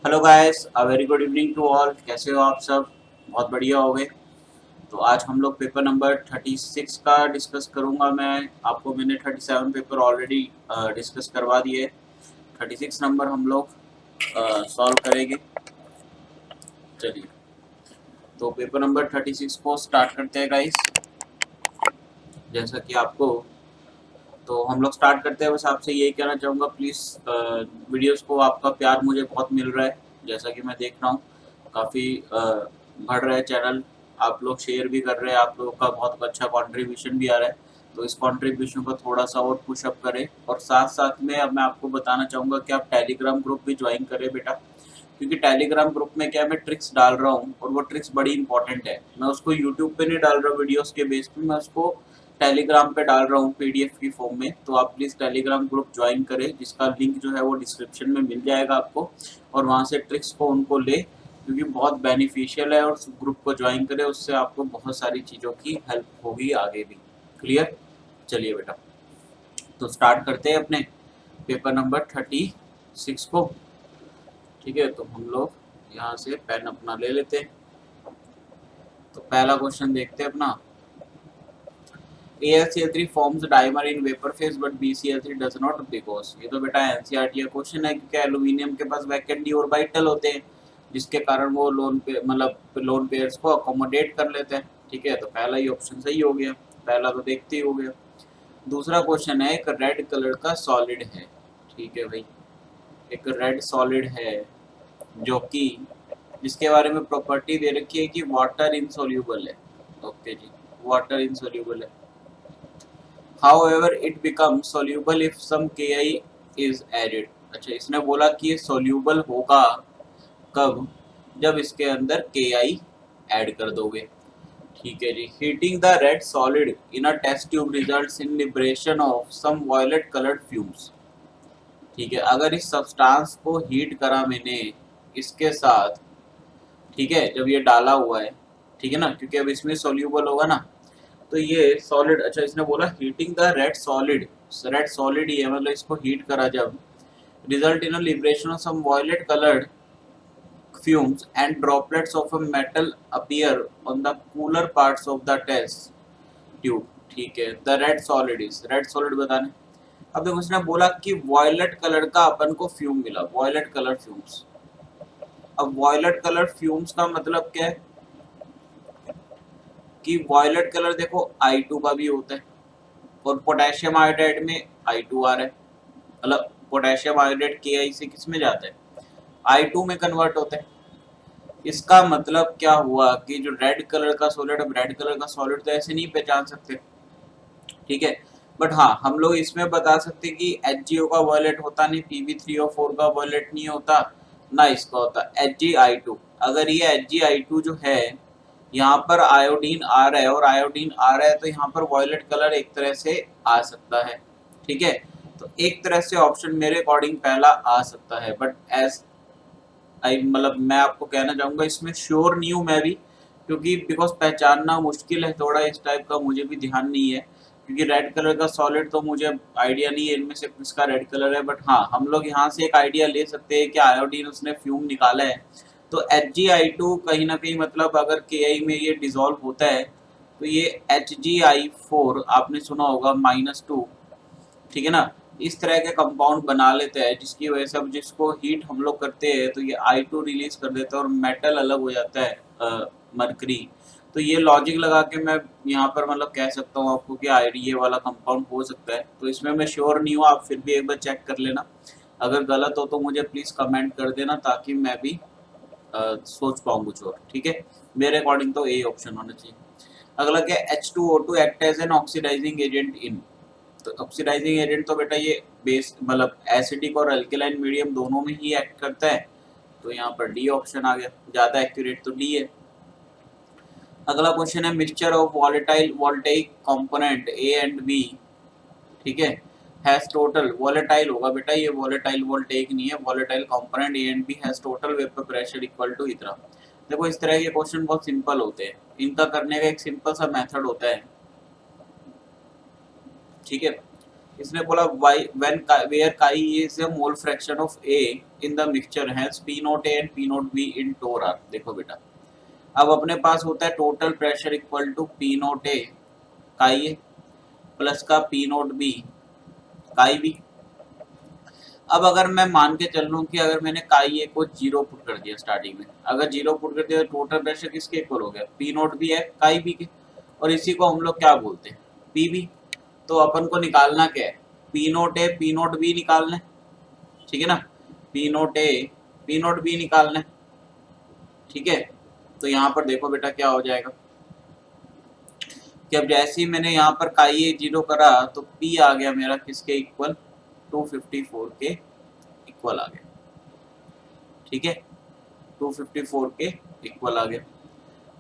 Hello guys, a very good evening to all. कैसे हो आप सब? बहुत बढ़िया हो गए। तो आज हम लोग पेपर नंबर 36 का डिस्कस करूंगा। मैंने 37 पेपर ऑलरेडी डिस्कस करवा दिए। 36 नंबर हम लोग सॉल्व करेंगे। चलिए, तो पेपर नंबर 36 को स्टार्ट करते हैं गाइस। जैसा कि आपको तो हम लोग स्टार्ट करते हैं। बस आपसे यही कहना चाहूँगा, प्लीज़ वीडियोस को आपका प्यार मुझे बहुत मिल रहा है। जैसा कि मैं देख रहा हूँ काफ़ी बढ़ रहा है चैनल। आप लोग शेयर भी कर रहे हैं, आप लोगों का बहुत अच्छा कंट्रीब्यूशन भी आ रहा है। तो इस कंट्रीब्यूशन को थोड़ा सा और पुशअप करें। और साथ साथ में अब मैं आपको बताना चाहूँगा कि आप टेलीग्राम ग्रुप भी ज्वाइन करें बेटा। क्योंकि टेलीग्राम ग्रुप में क्या है, मैं ट्रिक्स डाल रहा हूँ और वो ट्रिक्स बड़ी इंपॉर्टेंट है। मैं उसको यूट्यूब पे नहीं डाल रहा वीडियोस के बेस पे, मैं उसको टेलीग्राम पे डाल रहा हूँ पीडीएफ की फॉर्म में। तो आप प्लीज़ टेलीग्राम ग्रुप ज्वाइन करें, जिसका लिंक जो है वो डिस्क्रिप्शन में मिल जाएगा आपको। और वहाँ से ट्रिक्स को उनको ले, क्योंकि बहुत बेनिफिशियल है। और उस ग्रुप को ज्वाइन करें, उससे आपको बहुत सारी चीज़ों की हेल्प होगी आगे भी। क्लियर? चलिए बेटा, तो स्टार्ट करते हैं अपने पेपर नंबर 36 को। ठीक है, तो हम लोग यहाँ से पेन अपना ले लेते हैं। तो पहला क्वेश्चन देखते हैं अपना। AlCl3 forms dimer in vapor phase but BCl3 does not because। ये तो बेटा एनसीईआरटी का क्वेश्चन है, क्योंकि एल्यूमिनियम के पास वैकेंट डी ऑर्बिटल होते हैं, जिसके कारण वो लोन पे मतलब लोन पेयर्स को अकोमोडेट कर लेते हैं। ठीक है, तो पहला ही ऑप्शन सही हो गया। पहला तो देखते ही हो गया। दूसरा क्वेश्चन है, एक रेड कलर का सॉलिड है। ठीक है भाई, एक रेड सॉलिड है जो कि जिसके बारे में प्रॉपर्टी दे रखी है कि वाटर इनसोल्यूबल है। ओके जी, वाटर इनसोल्यूबल है। However, it becomes soluble if some Ki is added। अच्छा, इसने बोला कि ये soluble होगा कब? जब इसके अंदर Ki ऐड कर दोगे। ठीक है जी। Heating the red solid in a test tube results in liberation of some violet colored fumes। ठीक है, अगर इस सब्सटेंस को हीट करा मैंने इसके साथ, ठीक है, जब ये डाला हुआ है, ठीक है ना, क्योंकि अब इसमें सोल्यूबल होगा ना, तो ये सॉलिड। अच्छा, इसने बोला हीटिंग द रेड सॉलिड ही है, मतलब इसको हीट करा जब, result in liberation of some violet coloured fumes and droplets of a metal appear on the cooler parts of the test tube. ठीक है, द रेड सॉलिड बताने। अब देखो, उसने बोला कि वॉयलेट कलर का अपन को फ्यूम मिला, वॉयलेट कलर फ्यूम्स। अब वॉयलेट कलर फ्यूम्स का मतलब क्या है कि वॉयलेट कलर देखो I2 का भी होता है, और पोटेशियम आयोडाइड में I2 आ रहा है। मतलब पोटेशियम आयोडाइड Ki से किस में जाता है? I2 में कन्वर्ट होता है। इसका मतलब क्या हुआ कि जो रेड कलर का सॉलिड, अब रेड कलर का सॉलिड तो ऐसे नहीं पहचान सकते, ठीक है। बट हाँ, हम लोग इसमें बता सकते कि HgO का वॉयलेट होता नहीं, Pb3O4 का वॉयलेट नहीं होता, ना इसका होता Hg(I2)। अगर ये Hg(I2) जो है, यहाँ पर आयोडीन आ रहा है और आयोडीन आ रहा है, तो यहाँ पर वॉयलेट कलर एक तरह से आ सकता है। ठीक है, तो एक तरह से ऑप्शन मेरे अकॉर्डिंग पहला आ सकता है। बट एज आई मतलब मैं आपको कहना चाहूँगा, इसमें श्योर नहीं हूँ मैं भी, क्योंकि बिकॉज पहचानना मुश्किल है थोड़ा, इस टाइप का मुझे भी ध्यान नहीं है। क्योंकि रेड कलर का सॉलिड तो मुझे आइडिया नहीं है इनमें से किसका रेड कलर है। बट हाँ, हम लोग यहाँ से एक आइडिया ले सकते हैं कि आयोडीन उसने फ्यूम निकाला है, तो Hg(I2) कहीं ना कहीं, मतलब अगर Ki में ये डिजोल्व होता है, तो ये Hg(I4) आपने सुना होगा -2, ठीक है ना, इस तरह के कंपाउंड बना लेते हैं, जिसकी वजह से अब जिसको हीट हम लोग करते हैं तो ये I2 रिलीज कर देता है और मेटल अलग हो जाता है, मरकरी। तो ये लॉजिक लगा के मैं यहाँ पर मतलब कह सकता हूँ आपको कि ये वाला कंपाउंड हो सकता है। तो इसमें मैं श्योर नहीं हूँ, आप फिर भी एक बार चेक कर लेना। अगर गलत हो तो मुझे प्लीज़ कमेंट कर देना, ताकि मैं भी सोच पाऊँ कुछ और। ठीक है, मेरे अकॉर्डिंग तो ए ऑप्शन होना चाहिए। अगला क्या है, H2O2 act as an oxidising agent in. तो ऑक्सीडाइजिंग एजेंट तो बेटा ये बेस मतलब एसिडिक और अल्केलाइन मीडियम दोनों में ही एक्ट करता है। तो यहाँ पर डी ऑप्शन आ गया, ज़्यादा एक्यूरेट तो डी है। अगला क्वेश्चन है, mixture of volatile voltaic component A and B, ठीक है, हैज टोटल वॉलेटाइल होगा बेटा, ये वॉलेटाइल वोल्टेइक नहीं है, volatile component A and B has total vapour pressure equal to इतना। देखो, इस तरह के क्वेश्चन बहुत सिंपल होते हैं, इनका करने का एक सिंपल सा मेथड होता है। ठीक है, इसने बोला y when where chi is a mole fraction of A in the mixture has P naught A and P naught B in torr. देखो बेटा, अब अपने पास होता है total pressure equal to P naught A chi A plus का P naught B chi B. अब अगर मैं मान के चल लूँ कि अगर मैंने काई ए को जीरो पुट कर दिया स्टार्टिंग में, अगर जीरो पुट कर दिया तो टोटल प्रेशर किसके इक्वल हो गया, पी नॉट बी है काई बी के, और इसी को हम लोग क्या बोलते हैं, पी बी। तो अपन को निकालना क्या है, P naught A P naught B निकालना है, ठीक है ना, P naught A P naught B निकालना है, ठीक है। तो यहाँ पर देखो बेटा क्या हो जाएगा कि अब जैसे ही मैंने यहाँ पर काई ए जीरो करा तो पी आ गया मेरा किसके इक्वल, 254 के इक्वल आ गया, ठीक है, 254 के इक्वल आ गया।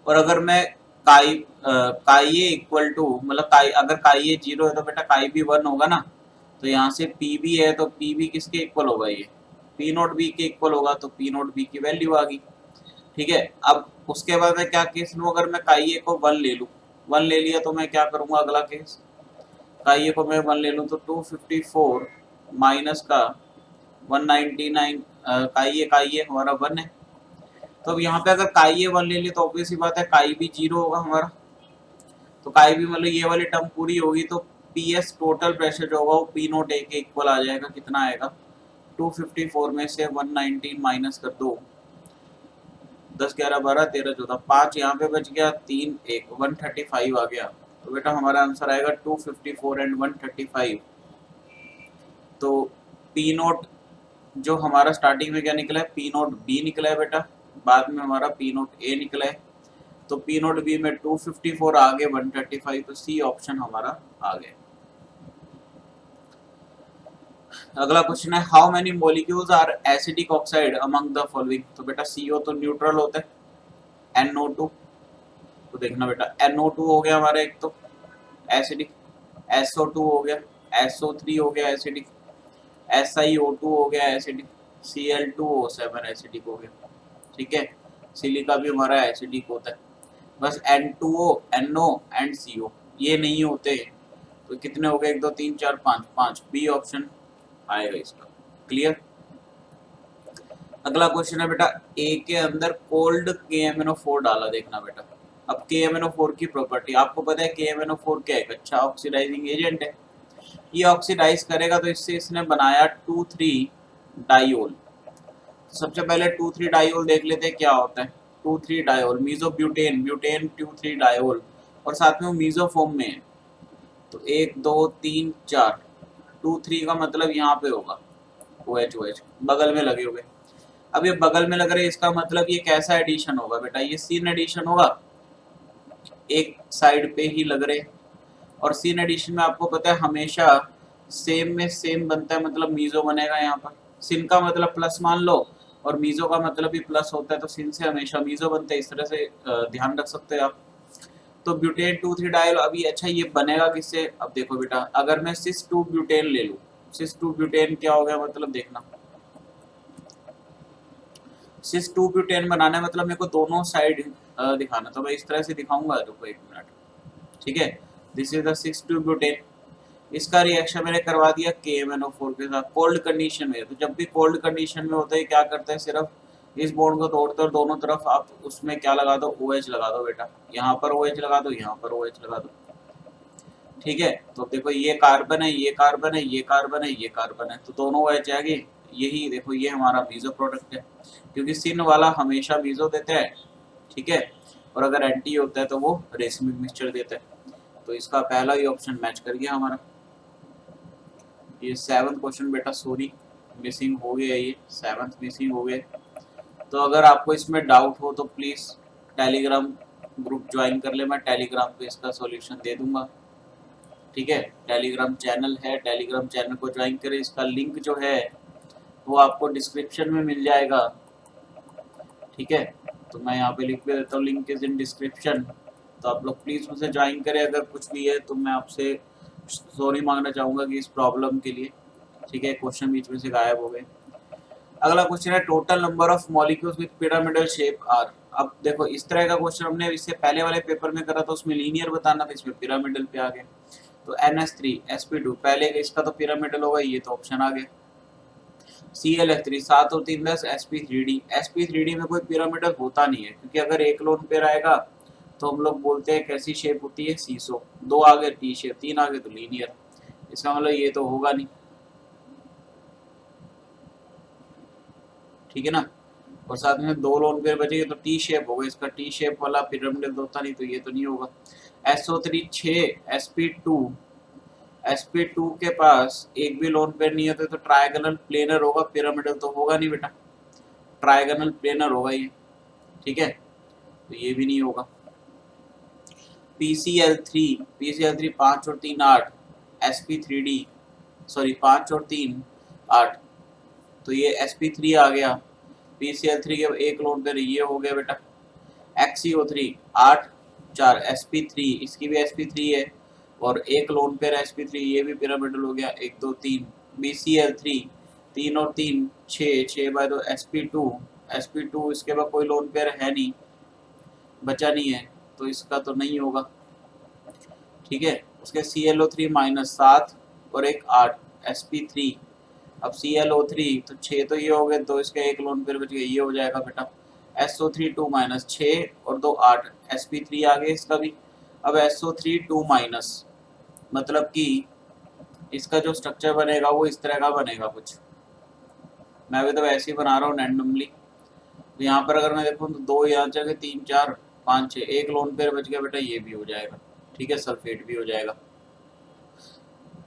और अगर मैं काई ए इक्वल टू मतलब काई, अगर काई ए जीरो है तो बेटा काई बी 1 होगा ना, तो यहाँ से पी बी है तो पी बी किसके इक्वल होगा, ये पी नोट बी के इक्वल होगा, तो पी नोट बी की वैल्यू आ गई, ठीक है। अब उसके बाद मैं क्या केस लूँ, अगर मैं काई ए को 1 ले लूँ, 1 ले लिया तो मैं क्या करूँगा अगला केस, काई ए को मैं 1 ले लूँ तो 254 माइनस का 199, काई ए हमारा 1 है। तो अब यहाँ पे अगर काई ए 1 ले लिया तो ऑब्वियस सी बात है काई बी जीरो होगा हमारा, तो काई बी मतलब ये वाली टर्म पूरी होगी, तो पी एस टोटल प्रेशर जो होगा वो पी नोट ए के इक्वल आ जाएगा, कितना आएगा 254 में से 119 माइनस कर दो, 10 11 12 13 14 5 यहाँ पे बच गया, 3 1 135 आ गया। तो बेटा हमारा आंसर आएगा 254 एंड 135। तो पी नोट जो हमारा स्टार्टिंग में क्या निकला है, पी नोट बी निकला है बेटा, बाद में हमारा पी नोट ए निकला है, तो पी नोट बी में 254 आगे 135, तो सी ऑप्शन हमारा आ गया। अगला क्वेश्चन है how many molecules are acidic oxide among the following. तो बेटा CO तो न्यूट्रल होता है, NO2, तो देखना बेटा NO2 हो गया हमारा एक तो एसिडिक, SO2 हो गया, SO3 हो गया एसिडिक, SiO2 हो गया एसिडिक, Cl2O7 एसिडिक हो गया, ठीक है। सिलिका भी हमारा एसिडिक होता है, बस N2O NO एंड CO ये नहीं होते। तो कितने हो गए, 1 2 3 4 5 5, बी ऑप्शन आएगा इसका, क्लियर। अगला क्वेश्चन है बेटा ए के अंदर कोल्ड KMnO4 डाला, देखना बेटा। अब KMnO4 की प्रॉपर्टी आपको पता है, KMnO4 क्या है, एक अच्छा ऑक्सीडाइजिंग एजेंट है, ये ऑक्सीडाइज करेगा तो इससे इसने बनाया 2,3 डाइओल। सबसे पहले 2,3 डाइओल देख लेते हैं क्या होता है, 2,3 डाइओल मीजोब्यूटेन, ब्यूटेन 2,3 डाइओल, और साथ में वो मीजोफॉर्म में है, तो 1 2 3 4, 2,3 का मतलब यहाँ पे होगा OH बगल में लगे हुए। अब ये बगल में लग रहे हैं, इसका मतलब ये कैसा एडिशन होगा बेटा, ये सीन एडिशन होगा, एक साइड पे ही लग रहे। और सीन एडिशन में आपको पता है हमेशा सेम में सेम बनता है, मतलब मीजो बनेगा यहाँ पर, सिन का मतलब प्लस मान लो और मीजो का मतलब भी प्लस होता है, तो सिन से हमेशा मीजो बनता है, इस तरह से ध्यान रख सकते हैं आप। तो ब्यूटेन 2,3 डायल, अभी अच्छा ये बनेगा किससे, अब देखो बेटा अगर मैं सिस 2 ब्यूटेन ले लूँ, सिस 2 ब्यूटेन क्या हो गया, मतलब देखना सिस 2 ब्यूटेन बनाना है, मतलब मेरे को दोनों साइड दिखाना, तो मैं इस तरह से दिखाऊंगा, रुको 1 मिनट, ठीक है। दिस इज द 6,2 ब्यूटेन, इसका रिएक्शन मैंने करवा दिया KMnO4 के साथ कोल्ड कंडीशन में। तो जब भी कोल्ड कंडीशन में होता है क्या करता है, सिर्फ इस बॉन्ड को तोड़ते और दोनों तरफ आप उसमें क्या लगा दो, OH लगा दो बेटा, यहाँ पर OH लगा दो, यहाँ पर OH लगा दो, ठीक है। तो देखो ये कार्बन है, ये कार्बन है, ये कार्बन है, ये कार्बन है, तो दोनों OH आ गए, यही देखो ये हमारा मीजो प्रोडक्ट है, क्योंकि सिन वाला हमेशा मीजो देता है, ठीक है, और अगर एंटी होता है तो वो रेसमिक मिक्सचर देता है। तो इसका पहला ही ऑप्शन मैच कर गया हमारा। ये 7th क्वेश्चन बेटा सॉरी मिसिंग हो गया, ये 7th मिसिंग हो गए। तो अगर आपको इसमें डाउट हो तो प्लीज़ टेलीग्राम ग्रुप ज्वाइन कर ले, मैं टेलीग्राम पे इसका सॉल्यूशन दे दूंगा, ठीक है। टेलीग्राम चैनल है, टेलीग्राम चैनल को ज्वाइन करें, इसका लिंक जो है वो आपको डिस्क्रिप्शन में मिल जाएगा, ठीक है। तो मैं यहाँ पे लिख भी देता हूँ, लिंक इज इन डिस्क्रिप्शन, तो आप लोग प्लीज़ मुझे ज्वाइन करें। अगर कुछ भी है तो मैं आपसे सॉरी मांगना चाहूँगा कि इस प्रॉब्लम के लिए, ठीक है। क्वेश्चन बीच में से गायब हो गए। अगला क्वेश्चन है total number of molecules with pyramidal shape are. अब देखो इस तरह का क्वेश्चन हमने इससे पहले वाले पेपर में करा था, उसमें लीनियर बताना था, इसमें पिरामिडल पे आ गए। तो NH3 sp2 पहले इसका तो पिरामिडल होगा, ये तो ऑप्शन आ गया। Cl3 7 और 3 10 sp3d। sp3d में कोई पिरामिडल होता नहीं है, क्योंकि अगर एक लोन पेयर आएगा तो हम लोग बोलते हैं कैसी शेप होती है, सीसो। 2 आगे टी शेप, 3 आगे तो लीनियर। इसका मतलब ये तो होगा नहीं, ठीक है ना। और साथ में 2 लोन पेयर बचेंगे तो टी शेप होगा, इसका टी शेप वाला पिरामिडल तो होता नहीं, तो ये तो नहीं होगा। SO3 6 sp2 sp2 के पास एक भी लोन पेयर नहीं होता तो ट्रायगोनल प्लेनर होगा, पिरामिडल तो होगा नहीं बेटा, ट्रायगोनल प्लेनर होगा ये, ठीक है। तो ये भी नहीं होगा। PCl3 5 और 3 8 sp3d, सॉरी 5 और 3 8, तो ये sp3 आ गया। PCl3 के एक लोन पेयर ये हो गया बेटा। XCO3 8 4 sp3, इसकी भी sp3 है, और एक लोन पेयर sp3, ये भी पिरामिडल हो गया 1 2 3। BCl3 3 और 3 6 बाय 2 sp2 इसके बाद कोई लोन पेयर है नहीं, बचा नहीं है, तो इसका तो नहीं होगा, ठीक है। उसके ClO3 -7 और एक 8 sp3। अब ClO3 तो 6 तो ये हो गए, तो इसका एक लोन पेयर बच गया, ये हो जाएगा बेटा। SO3 2 -6 और 2 8 sp3 आ गए इसका भी। अब SO3 2 मतलब कि इसका जो स्ट्रक्चर बनेगा वो इस तरह का बनेगा कुछ, मैं अभी तो ऐसे ही बना रहा हूँ रैंडमली। तो यहाँ पर अगर मैं देखूँ तो 2 यहाँ जगह 3 4 5 6, एक लोन पेयर बच गया बेटा, ये भी हो जाएगा, ठीक है। सल्फेट भी हो जाएगा।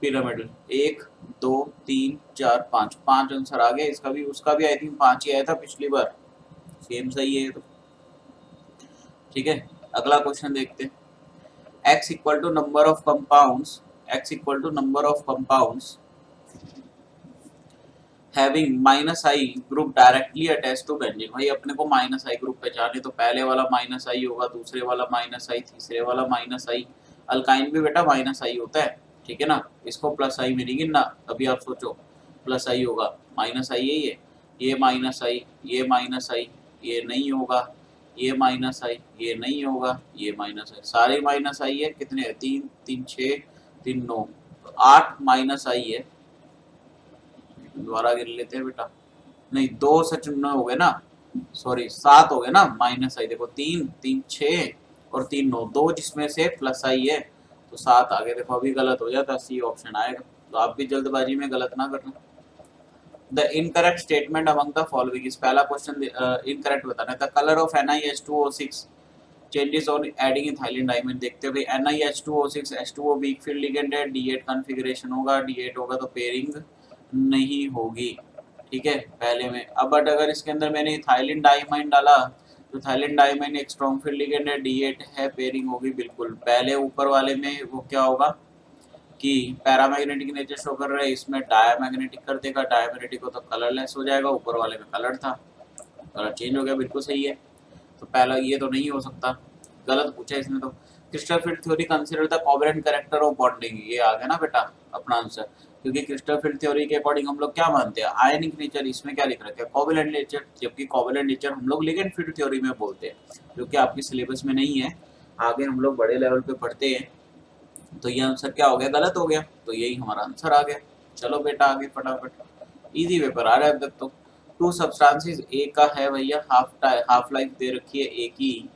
पिरामिडल 1 2 3 4 5, 5 आंसर आ गए इसका भी, उसका भी आई थिंक 5 ही आया था पिछली बार, सेम सही है तो, ठीक है। अगला क्वेश्चन देखते हैं। x equal to number of compounds, x equal to number of compounds having -I group directly attached to benzene. भाई अपने को -I ग्रुप पहचाने, तो पहले वाला -I होगा, दूसरे वाला -I, तीसरे वाला -I। अल्काइन भी बेटा -I होता है, ठीक है ना। इसको +I में नहीं गिनना, अभी आप सोचो +I होगा, -I यही है, ये -I, ये -I, ये नहीं होगा, ये -I, ये नहीं होगा, ये -I, सारे -I है। कितने है? 3 3 6 3 9, 8 -I है। दोबारा गिन लेते हैं बेटा, नहीं 2 सच न हो गए ना, सॉरी 7 हो गए ना -I। देखो 3 3 6 और 3 9, 2 जिसमें से +I है, तो 7 आ गए। देखो अभी गलत हो जाता, सी ऑप्शन आएगा, तो आप भी जल्दबाजी में गलत ना करना। The incorrect statement among the following is, पहला क्वेश्चन इनकरेक्ट बताना है। The colour of NiH2O6 changes on adding ethylene diamond. देखते हो भाई NiH2O6 H2O weak field ligand है, D8 कॉन्फ़िगरेशन होगा, D8 होगा तो पेयरिंग नहीं होगी, ठीक है पहले में। अब बट अगर इसके अंदर मैंने इथाइलिन डाइमाइन डाला, तो इथाइलिन डाइमाइन एक स्ट्रॉन्ग फील्ड लिगेंड है, D8 है, पेयरिंग होगी बिल्कुल। पहले ऊपर वाले में वो क्या होगा कि पैरामैग्नेटिक नेचर शो कर रहा है, इसमें डायमैग्नेटिक कर देगा, डायमैग्नेटिक हो तो कलरलेस हो जाएगा, ऊपर वाले में कलर था, कलर चेंज हो गया, बिल्कुल सही है। तो पहला ये तो नहीं हो सकता, गलत पूछा इसने तो। Crystal field theory consider the covalent character of bonding, ये आ गया ना बेटा अपना आंसर, क्योंकि क्रिस्टल फील्ड थ्योरी के अकॉर्डिंग हम लोग क्या मानते हैं, आयनिक नेचर। इसमें क्या लिख रखा है? कोवेलेंट नेचर, जबकि कोवेलेंट नेचर हम लोग लिगेंड फील्ड थ्योरी में बोलते हैं, जो कि आपके सिलेबस में नहीं है, आगे हम लोग बड़े लेवल पे पढ़ते हैं। तो ये आंसर क्या हो गया? गलत हो गया, तो यही हमारा आंसर आ गया। चलो बेटा आगे फटाफट, इजी पेपर आ रहा है अब तक तो। टू सब्सटेंसेस, ए का है भैया हाफ लाइफ दे रखी है ए की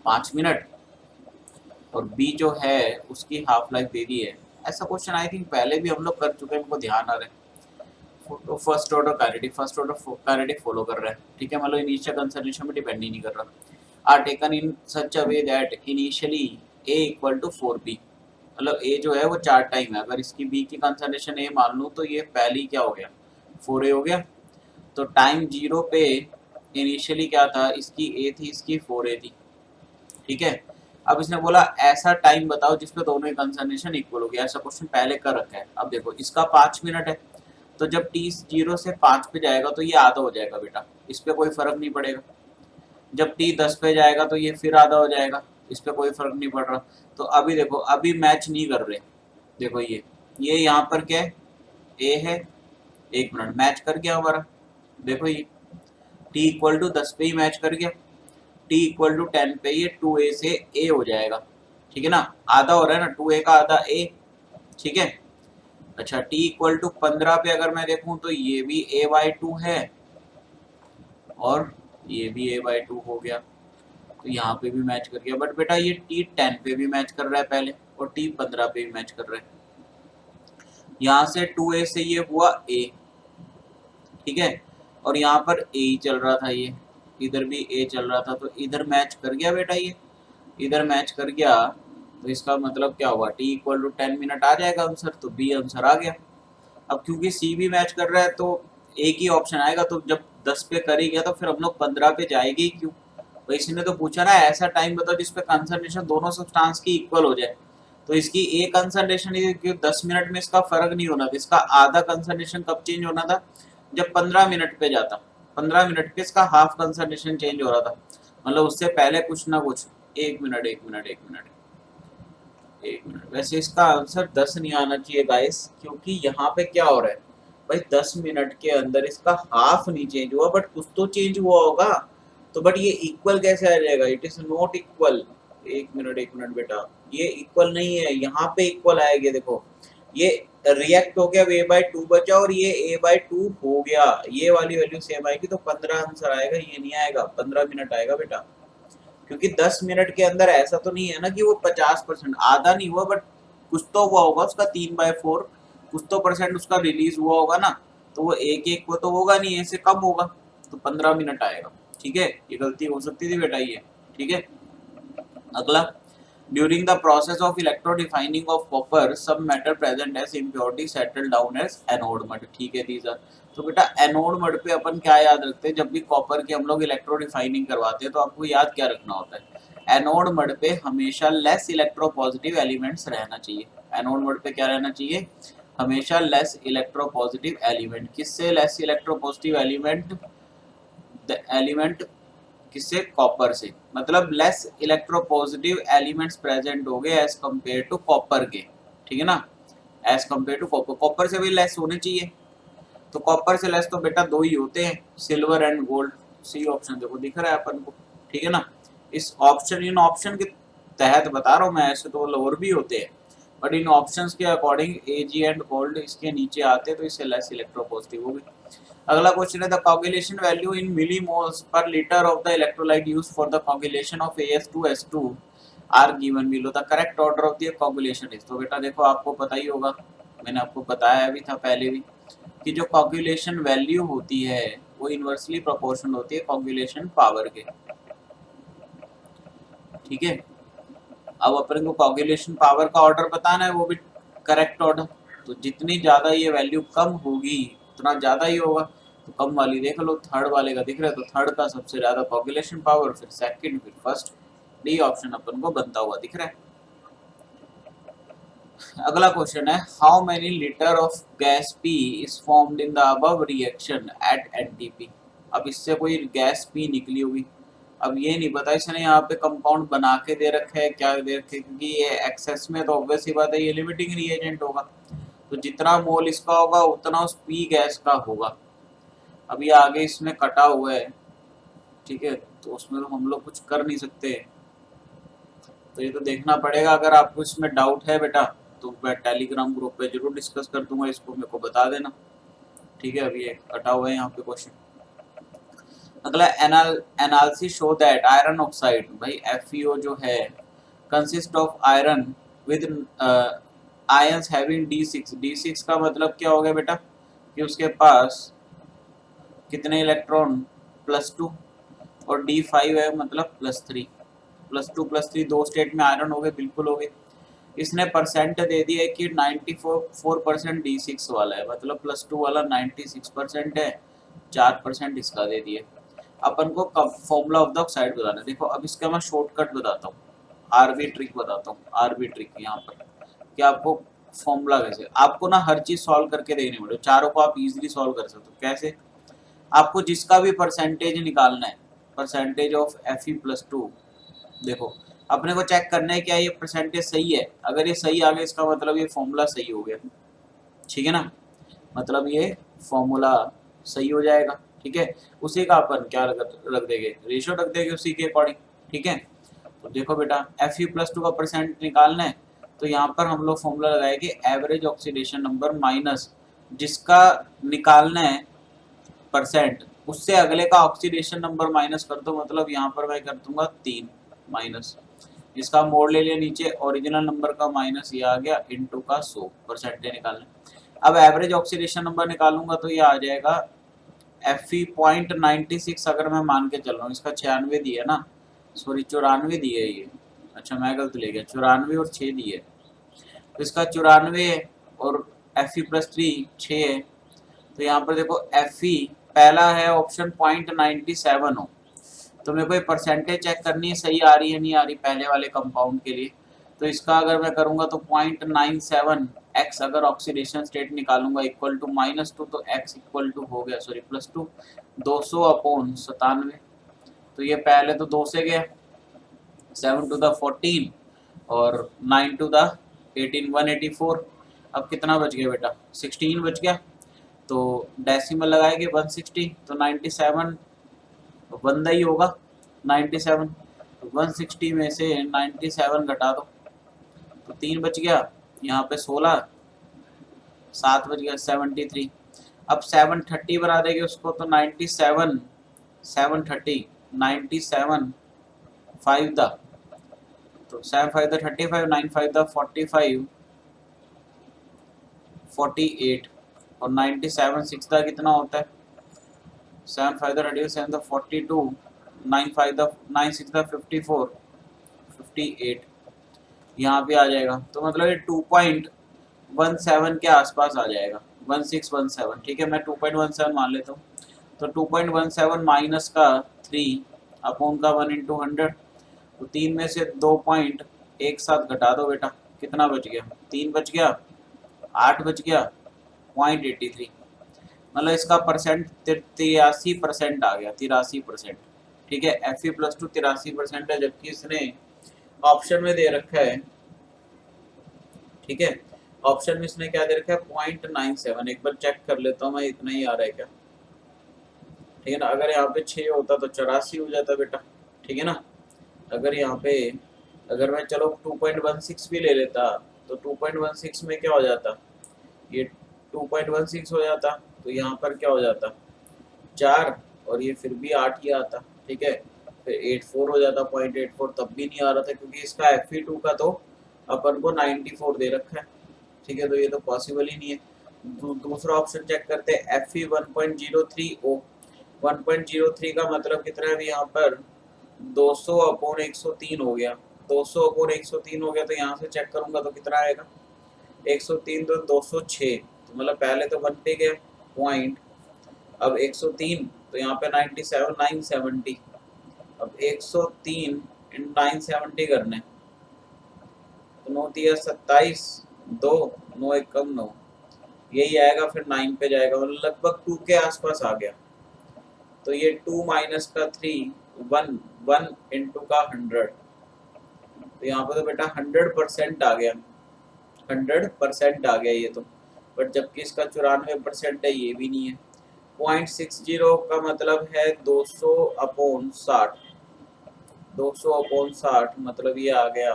5 मिनट, और बी जो है उसकी हाफ लाइफ दे दी है। ऐसा क्वेश्चन आई थिंक पहले भी हम लोग कर चुके हैं, हमको ध्यान आ रहा है। तो फर्स्ट ऑर्डर काइनेटिक फॉलो कर रहा है, ठीक है, मतलब इनिशियल कंसंट्रेशन में डिपेंड ही नहीं कर रहा। Are taken in such a way that initially A equal to 4b, मतलब ए जो है वो 4 टाइम है। अगर इसकी बी की कंसंट्रेशन ए मान लूँ तो ये पहली क्या हो गया, 4a हो गया। तो टाइम 0 पे इनिशियली क्या था, इसकी ए थी, इसकी 4a थी, ठीक है। अब इसने बोला ऐसा टाइम बताओ जिसपे दोनों की कंसंट्रेशन इक्वल हो गया, ऐसा क्वेश्चन पहले कर रखा है। अब देखो इसका 5 मिनट है, तो जब t 0 से 5 पे जाएगा तो ये आधा हो जाएगा बेटा, इस पे कोई फर्क नहीं पड़ेगा। जब t 10 पे जाएगा तो ये फिर आधा हो जाएगा, इस पे कोई फर्क नहीं पड़ रहा। तो अभी देखो अभी मैच नहीं कर रहे, देखो ये यहाँ पर क्या है, a है, 1 मिनट मैच कर गया हमारा। देखो ये t इक्वल टू 10 पे ही मैच कर गया, t इक्वल टू 10 पे ये 2a से a हो जाएगा, ठीक है ना, आधा हो रहा है ना, 2a का आधा a, ठीक है। अच्छा t इक्वल टू 15 पे अगर मैं देखूं तो ये भी a/2 है और ये भी a/2 हो गया, तो यहाँ पे भी मैच कर गया। बट बेटा ये t 10 पे भी मैच कर रहा है पहले और t 15 पे भी मैच कर रहा है। यहाँ से 2a से ये हुआ a, ठीक है, और यहाँ पर a ही चल रहा था, ये इधर भी a चल रहा था, तो इधर मैच कर गया बेटा, ये इधर मैच कर गया। तो इसका मतलब क्या हुआ, t इक्वल टू 10 मिनट आ जाएगा आंसर, तो b आंसर आ गया। अब क्योंकि c भी मैच कर रहा है तो एक ही ऑप्शन आएगा, तो जब 10 पे कर ही गया तो फिर हम लोग 15 पे जाएंगे ही क्यों। तो इसी ने तो पूछा ना ऐसा टाइम बताओ जिसपे कंसंट्रेशन दोनों सब्सटेंस की इक्वल हो जाए, तो इसकी एक कंसंट्रेशन 10 मिनट में इसका फर्क नहीं होना था, इसका आधा कंसंट्रेशन कब चेंज होना था, जब 15 मिनट पे जाता, 15 मिनट पे इसका हाफ कंसंट्रेशन चेंज हो रहा था, मतलब उससे पहले कुछ ना कुछ। एक मिनट एक मिनट एक मिनट एक मिनट, वैसे इसका आंसर 10 नहीं आना चाहिए गाइस, क्योंकि यहाँ पे क्या हो रहा है भाई, 10 मिनट के अंदर इसका हाफ नहीं चेंज हुआ, बट कुछ तो चेंज हुआ होगा, तो बट ये इक्वल कैसे आ जाएगा, इट इज नॉट इक्वल। एक मिनट बेटा, ये इक्वल नहीं है, यहाँ पे इक्वल आएगा, देखो ये रिएक्ट हो गया, a/2 बचा और ये a/2 हो गया, ये वाली वैल्यू सेम आएगी, तो 15 आंसर आएगा, ये नहीं आएगा, 15 मिनट आएगा बेटा, क्योंकि 10 मिनट के अंदर ऐसा तो नहीं है ना कि वो 50% आधा नहीं हुआ, बट कुछ तो हुआ होगा उसका 3/4, कुछ तो परसेंट उसका रिलीज हुआ होगा ना, तो वो एक एक को तो होगा नहीं, ऐसे कम होगा, तो 15 मिनट आएगा, ठीक है। ये गलती हो सकती थी बेटा ये, ठीक है। अगला, during the process of electro refining of copper सब matter present as impurity settle down as anode mud, ठीक है दीज आर। तो बेटा एनोड मड पे अपन क्या याद रखते हैं, जब भी कॉपर की हम लोग इलेक्ट्रो डिफाइनिंग करवाते हैं तो आपको याद क्या रखना होता है, एनोड मड पे हमेशा लेस इलेक्ट्रोपॉजिटिव एलिमेंट्स रहना चाहिए। एनोड मड पे क्या रहना चाहिए, हमेशा लेस इलेक्ट्रोपॉजिटिव एलिमेंट। किससे less electropositive element, the element किससे, कॉपर से, मतलब लेस इलेक्ट्रोपॉजिटिव एलिमेंट्स प्रेजेंट हो गए एज कंपेयर टू कॉपर के, ठीक है ना, as compare to copper, copper से भी लेस होने चाहिए, तो कॉपर से लेस तो बेटा दो ही होते हैं, silver and gold, C option देखो दिख रहा है अपन को, ठीक है ना। इस ऑप्शन, इन ऑप्शन के तहत बता रहा हूँ मैं, ऐसे तो और भी होते हैं, बट इन ऑप्शंस के अकॉर्डिंग एजी एंड गोल्ड इसके नीचे आते, तो इससे लेस इलेक्ट्रोपॉजिटिव होगी। अगला क्वेश्चन है the coagulation value in millimoles per litre of the electrolyte used for the coagulation of AS2S2 are given below, the correct order of the coagulation is. तो बेटा देखो आपको पता ही होगा, मैंने आपको बताया भी था पहले भी, कि जो कोगुलेशन वैल्यू होती है वो इनवर्सली प्रोपोर्शनल होती है कोगुलेशन पावर के, ठीक है। अब अपन को कोगुलेशन पावर का ऑर्डर बताना है, वो भी करेक्ट ऑर्डर, तो जितनी ज्यादा ये वैल्यू कम होगी उतना ज्यादा ही होगा, तो कम वाली देख लो, थर्ड वाले का दिख रहा है, तो थर्ड का सबसे ज्यादा कोगुलेशन पावर, फिर सेकंड, फिर फर्स्ट, डी ऑप्शन अपन को बनता हुआ दिख रहा है। अगला क्वेश्चन है how many litre of gas P is formed in the above reaction at NTP. अब इससे कोई गैस पी निकली होगी, अब ये नहीं पता इसने यहाँ पे कंपाउंड बना के दे रखा है क्या दे रखे, क्योंकि ये एक्सेस में तो ऑब्वियस ही बात है ये लिमिटिंग रिएजेंट होगा, तो जितना मोल इसका होगा उतना उस पी गैस का होगा। अब ये आगे इसमें कटा हुआ है, ठीक है, तो उसमें तो हम लोग कुछ कर नहीं सकते, तो ये तो देखना पड़ेगा। अगर आपको इसमें डाउट है बेटा तो मैं टेलीग्राम ग्रुप पे जरूर डिस्कस कर दूंगा, इसको मेरे को बता देना, ठीक है। अभी ये कटा हुआ है यहाँ पे क्वेश्चन। अगला analysis show that iron oxide, भाई FeO जो है consist of iron with ions having D6, D6 का मतलब क्या हो गया बेटा, कि उसके पास कितने इलेक्ट्रॉन, +2, और D5 है मतलब +3, +2 +3 दो स्टेट में आयरन हो गए, बिल्कुल हो गए। इसने परसेंट दे दिया है कि 94% D6 वाला है, मतलब +2 वाला 96% है, 4% इसका दे दिए। अपन को फॉर्मूला ऑफ द ऑक्साइड बताना है, देखो अब इसका मैं शॉर्टकट बताता हूँ, आरबी ट्रिक बताता हूँ, आरबी ट्रिक यहाँ पर कि आपको फॉर्मूला कैसे, आपको ना हर चीज सॉल्व करके देखनी पड़े, चारों को आप इजीली सॉल्व कर सकते हो। कैसे, आपको जिसका भी परसेंटेज निकालना है, परसेंटेज ऑफ Fe+2, देखो अपने को चेक करना है क्या ये परसेंटेज सही है, अगर ये सही आ गया इसका मतलब ये फॉर्मूला सही हो गया, ठीक है ना, मतलब ये फॉर्मूला सही हो जाएगा, ठीक है। उसी का अपन क्या रख देंगे, रेशियो रख देंगे उसी के अकॉर्डिंग, ठीक है। तो देखो बेटा Fe+2 का परसेंट निकालना है, तो यहाँ पर हम लोग फॉर्मूला लगाएंगे एवरेज ऑक्सीडेशन नंबर माइनस जिसका निकालना है परसेंट, उससे अगले का ऑक्सीडेशन नंबर माइनस कर दो, मतलब यहाँ पर मैं कर दूंगा 3 माइनस, इसका मोड़ ले लिया नीचे, ओरिजिनल नंबर का माइनस ये आ गया इनटू का 100 परसेंटेज निकालना। अब एवरेज ऑक्सीडेशन नंबर निकालूंगा तो ये आ जाएगा Fe.96 अगर मैं मान के चल रहा हूँ, इसका 96 दिया ना, सॉरी 94 दिया है ये, अच्छा मैं गलत ले गया, 94 और 6 दिए, तो इसका 94 और Fe+3 6 है, तो यहाँ पर देखो Fe पहला है ऑप्शन 0.97 हो, तो मेरे को ये परसेंटेज चेक करनी है सही आ रही है नहीं आ रही पहले वाले कंपाउंड के लिए, तो इसका अगर मैं करूँगा तो 0.97 x अगर ऑक्सीडेशन स्टेट निकालूंगा इक्वल टू -2, तो x इक्वल टू हो गया सॉरी +2 200/97, तो ये पहले तो 2 से गया, 7 टू द 14 और 9 टू द 18 184, अब कितना बच गया बेटा 16 बच गया, तो डेसिमल लगाएंगे 160, तो 97 बंदा ही होगा 97, तो 160 में से 97 घटा दो तो 3 बच गया, यहाँ पे 16 7 बच गया 73, अब 730 बना देंगे उसको, तो 97 730 97 5 द, तो 7 5 द 35 9 5 द 45 48 और 97 6 द कितना होता है 7 5 द 30 7 द 42 9 5 द 9 6 द 54 58, यहाँ पे आ जाएगा, तो मतलब ये 2.17 के आसपास आ जाएगा 1617, ठीक है मैं 2.17 मान लेता हूँ, तो 2.17 माइनस का 3 अपॉन का 1 इंटू 100, तो 3 में से 2 पॉइंट एक साथ घटा दो बेटा, कितना बच गया 3 बच गया 8 बच गया 0.83, मतलब इसका परसेंट 83% आ गया 83%, ठीक है Fe+2 83% है, जबकि इसने ऑप्शन में दे रखा है, ठीक है ऑप्शन में इसने क्या दे रखा है 0.97, एक बार चेक कर लेता हूँ मैं इतना ही आ रहा है क्या, ठीक है ना, अगर यहाँ पे 6 होता तो 84 हो जाता बेटा, ठीक है ना, अगर यहाँ पे अगर मैं चलो 2.16 भी ले लेता तो 2.16 में क्या हो जाता, ये 2.16 हो जाता, तो यहाँ पर क्या हो जाता 4 और ये फिर भी 8 ही आता, ठीक है फिर 84 हो जाता 0.84, तब भी नहीं आ रहा था क्योंकि इसका Fe2 का तो अपन को 94 दे रखा है, ठीक है तो ये तो पॉसिबल ही नहीं है। दूसरा ऑप्शन चेक करते हैं Fe 1.03 ओ 1.03 का मतलब कितना है अभी यहाँ पर 200/103 हो गया, 200/103 हो गया, तो यहाँ से चेक करूंगा तो कितना आएगा 103 तो 206, तो मतलब पहले तो 1 पे गया पॉइंट, अब 103 तो यहाँ पे 97 970, अब 103 इन 970 करने, तो 9 दिया 27 2 9 एक कम 9, यही आएगा फिर 9 पे जाएगा, मतलब लगभग 2 के आसपास आ गया, तो ये 2 माइनस का 3 1 1 इंटू का 100, तो यहाँ पे तो बेटा 100% आ गया 100% आ गया ये तो, बट जबकि इसका 94% है ये भी नहीं है, 0.60 का मतलब है 200/60, 200/60 मतलब ये आ गया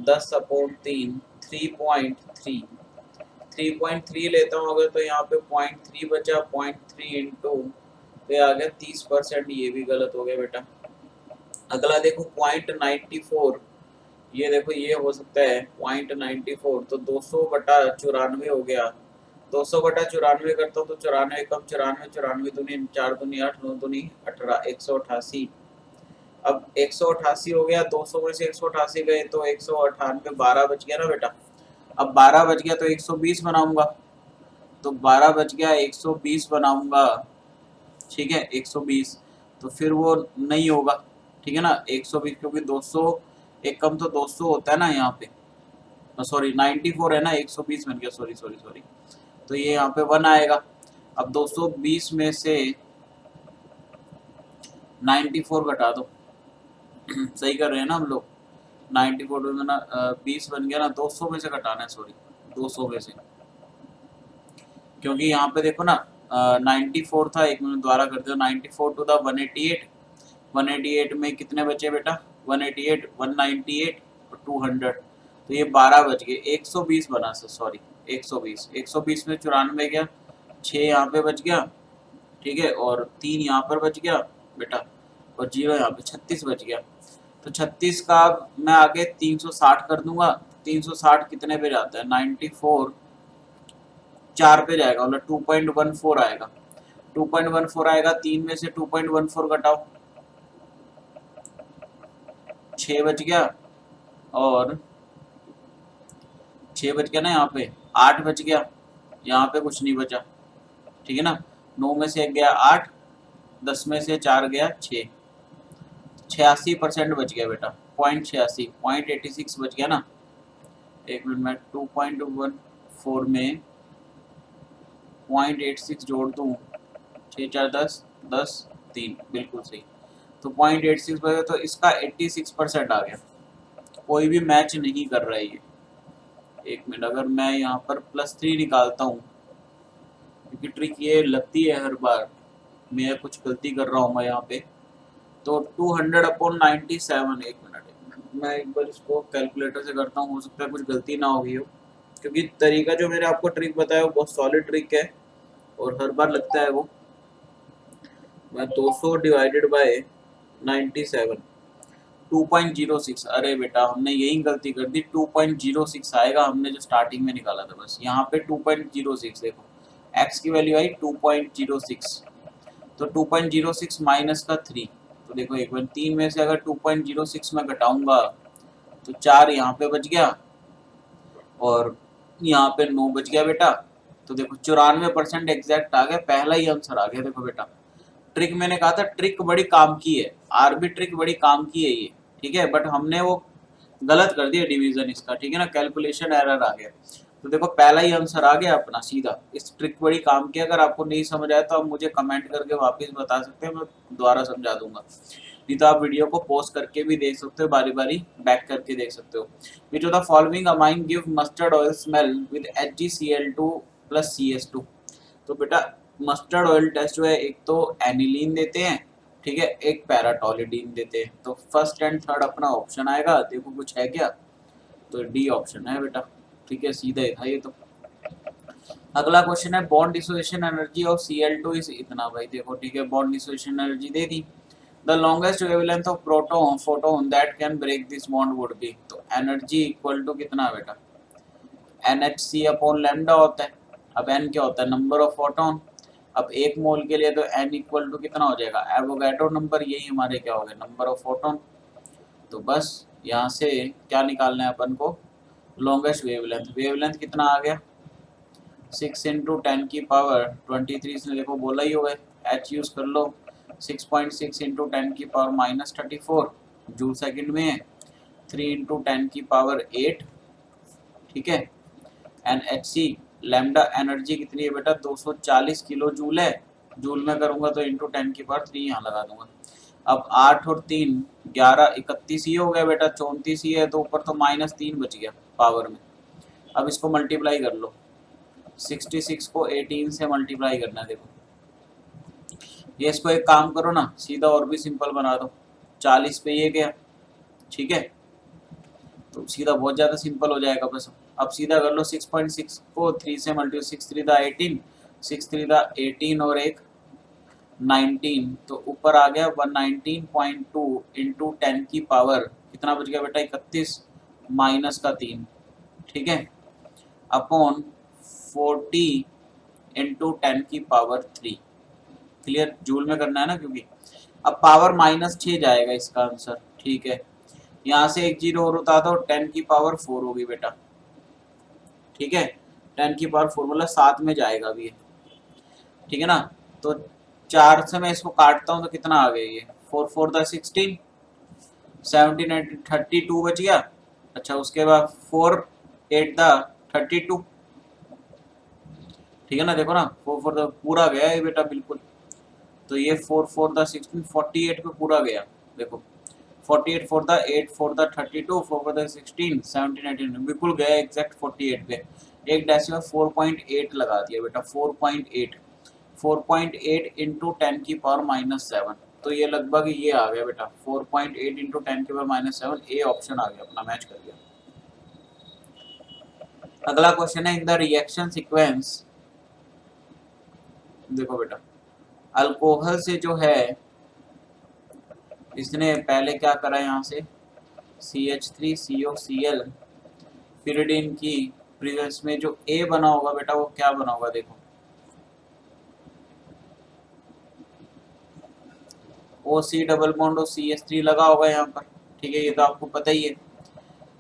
10/3 3.3, 3.3 लेता हूँ अगर, तो यहाँ पे 0.3 बचा 0.3 इंटू, तो ये आ गया 30%, ये भी गलत हो गया बेटा। अगला देखो 0.94, ये देखो ये हो सकता है 0.94, तो 200/94 हो गया, 200/94 करता हूँ तो 94 कम 94 94 दूनी 4 दूनी 8 9 दूनी 18 188, अब 188 हो गया, 200 में से 188 गए तो 198 12 बच गया ना बेटा, अब 12 बच गया तो 120 बनाऊंगा, तो 12 बच गया 120 बनाऊंगा, ठीक है 120, तो फिर वो नहीं होगा, ठीक है ना 120, क्योंकि 200 एक कम तो 200 होता है ना यहाँ पे, सॉरी 94 है ना 120 बन गया, सॉरी सॉरी सॉरी, तो ये यहाँ पे 1 आएगा, अब 220 में से 94 घटा दो सही कर रहे हैं ना हम लोग, 94 में ना 20 बन गया ना, 200 में से घटाना है, सॉरी 200 में से, क्योंकि यहाँ पे देखो ना 94 था, एक मिनट दोबारा करते हो, 94 टू द 188, 188 में कितने बचे बेटा 188, 198 और 200, तो ये 12 बच गए, 120 बना सर, सॉरी 120 में 94 गया, 6 यहाँ पे बच गया, ठीक है, और 3 यहाँ पर बच गया बेटा, और 0 यहाँ पे 36 बच गया। तो 36 का मैं आगे 360 कर दूंगा, 360 कितने पे जाता है, 94 4 पे जाएगा, मतलब 2.14 आएगा, 2.14 आएगा, 3 में से 2.14 घटाओ, 6 बच गया, और 6 बच गया ना, यहाँ पे 8 बच गया, यहाँ पे कुछ नहीं बचा, ठीक है ना, 9 में से 1 गया 8, 10 में से 4 गया 6, 86% बच गया बेटा, 0.86 बच गया ना। एक मिनट में 2.14 में 0.86 जोड़ दूँ, 6 4 10 10 3, बिल्कुल सही। तो 0.86 बचा, तो इसका 86% आ गया, कोई भी मैच नहीं कर रहा है ये। एक मिनट, अगर मैं यहाँ पर +3 निकालता हूँ, क्योंकि ट्रिक ये लगती है हर बार, मैं कुछ गलती कर रहा हूँ यहाँ पे, तो 200/97, एक मिनट मैं एक बार इसको कैलकुलेटर से करता हूँ, हो सकता है कुछ गलती ना होगी हो, क्योंकि तरीका जो मैंने आपको ट्रिक बताया वो बहुत सॉलिड ट्रिक है और हर बार लगता है वो। मैं 200 डिवाइडेड बाय 97, 2.06, अरे बेटा हमने यही गलती कर दी, 2.06 आएगा, हमने जो स्टार्टिंग में निकाला था, बस यहाँ पे 2.06 देखो, x की वैल्यू आई 2.06, तो 2.06 माइनस का 3, तो देखो एक बार 3 में से अगर 2.06 में घटाऊंगा तो 4 यहाँ पे बच गया, और यहाँ पे 9 बच गया बेटा, तो देखो 94% एग्जैक्ट आ गया, पहला ही आंसर आ गया। देखो बेटा, ट्रिक मैंने कहा था, ट्रिक बड़ी काम की है, आरबी ट्रिक बड़ी काम की है ये, ठीक है, बट हमने वो गलत कर दिया डिवीजन इसका, ठीक है ना, कैलकुलेशन एरर आ गया, तो देखो पहला ही आंसर आ गया अपना सीधा। इस ट्रिक बड़ी काम की, अगर आपको नहीं समझ आया तो आप मुझे कमेंट करके वापस बता सकते हैं, मैं दोबारा समझा दूंगा, नहीं तो आप वीडियो को पॉज करके भी देख सकते हो, बारी बारी बैक करके देख सकते हो। Which of the following amine give mustard oil smell with HgCl2 plus CS2, तो बेटा मस्टर्ड ऑयल टेस्ट जो है, एक तो एनिलीन देते हैं, ठीक है, एक पैराटोलिडीन देते हैं, तो फर्स्ट एंड थर्ड अपना ऑप्शन आएगा, देखो कुछ है क्या, तो डी ऑप्शन है बेटा, ठीक है, सीधा ही था ये तो। अगला क्वेश्चन है, bond dissociation energy of Cl2 is इतना, भाई देखो ठीक है, बॉन्ड डिसोसिएशन एनर्जी दे दी। The longest wavelength of proton photon that can break this bond would be, तो एनर्जी इक्वल टू कितना बेटा, NHc अपॉन लैम्डा होता है, अब n क्या होता है, नंबर ऑफ फोटोन, अब 1 मोल के लिए तो n इक्वल टू कितना हो जाएगा, एवोगैड्रो नंबर, यही हमारे क्या हो गए, नंबर ऑफ फोटोन। तो बस यहाँ से क्या निकालना है अपन को, लॉन्गेस्ट वेवलेंथ, वेवलेंथ कितना आ गया, 6 इंटू 10 की पावर 23, इसने देखो बोला ही होगा, h यूज कर लो, 6.6 इंटू 10 की पावर -34 जूल सेकंड में है, 3 इंटू 10 की पावर 8, ठीक है, एंड HC लैम्डा एनर्जी कितनी है बेटा, 240 किलो जूल है, जूल में करूंगा तो इंटू 10 की पावर 3 यहाँ लगा दूंगा। अब 8 और 3 11, 31 ही हो गया बेटा, 34 ही है, तो ऊपर तो -3 बच गया पावर में। अब इसको मल्टीप्लाई कर लो, 66 को 18 से मल्टीप्लाई करना है, देखो ये, इसको एक काम करो ना, सीधा और भी सिंपल बना दो, 40 पे ये गया, ठीक है, तो सीधा बहुत ज़्यादा सिंपल हो जाएगा बस। अब सीधा कर लो, 6.6 को 3 से मल्टीप्लाई, 6 3 दा 18, 6 3 दा 18 और एक 19, तो ऊपर आ गया 119.2 इंटू 10 की पावर कितना बच गया बेटा, 31 माइनस का 3, ठीक है, अपॉन 40 इंटू 10 की पावर 3, क्लियर, जूल में करना है ना, क्योंकि अब पावर -6 जाएगा इसका आंसर, ठीक है, यहाँ से एक 0 और उतार दो, 10 की पावर 4 होगी बेटा, ठीक है, 10 की पावर 4 मतलब 7 में जाएगा अभी ये, ठीक है ना, तो 4 से मैं इसको काटता हूँ तो कितना आ गया ये, 4 4 दा 16, 17 32 बच गया, अच्छा उसके बाद 4 8 दा 32, ठीक है ना, देखो ना 4 4 दा पूरा गया ये बेटा बिल्कुल, तो ये 4 4 दा 16 48 पे पूरा गया, देखो 48 4 दा 8 4 दा 32 4 4 दा 16 17 18 बिल्कुल गया एग्जैक्ट 48 पे, एक डेसिमल 4.8 लगा दिया बेटा, 4.8 इंटू 10 की पावर -7, तो ये लगभग ये आ गया बेटा 4.8 इंटू 10⁻⁷ ए ऑप्शन आ गया अपना, मैच कर गया। अगला क्वेश्चन है इन द रिएक्शन सीक्वेंस, देखो बेटा अल्कोहल से जो है इसने पहले क्या करा, यहाँ से CH3COCl, pyridine की प्रीवियस में जो A बना होगा बेटा वो क्या बना होगा, देखो OC डबल बॉन्ड और CH3 लगा होगा यहाँ पर, ठीक है, ये तो आपको पता ही है।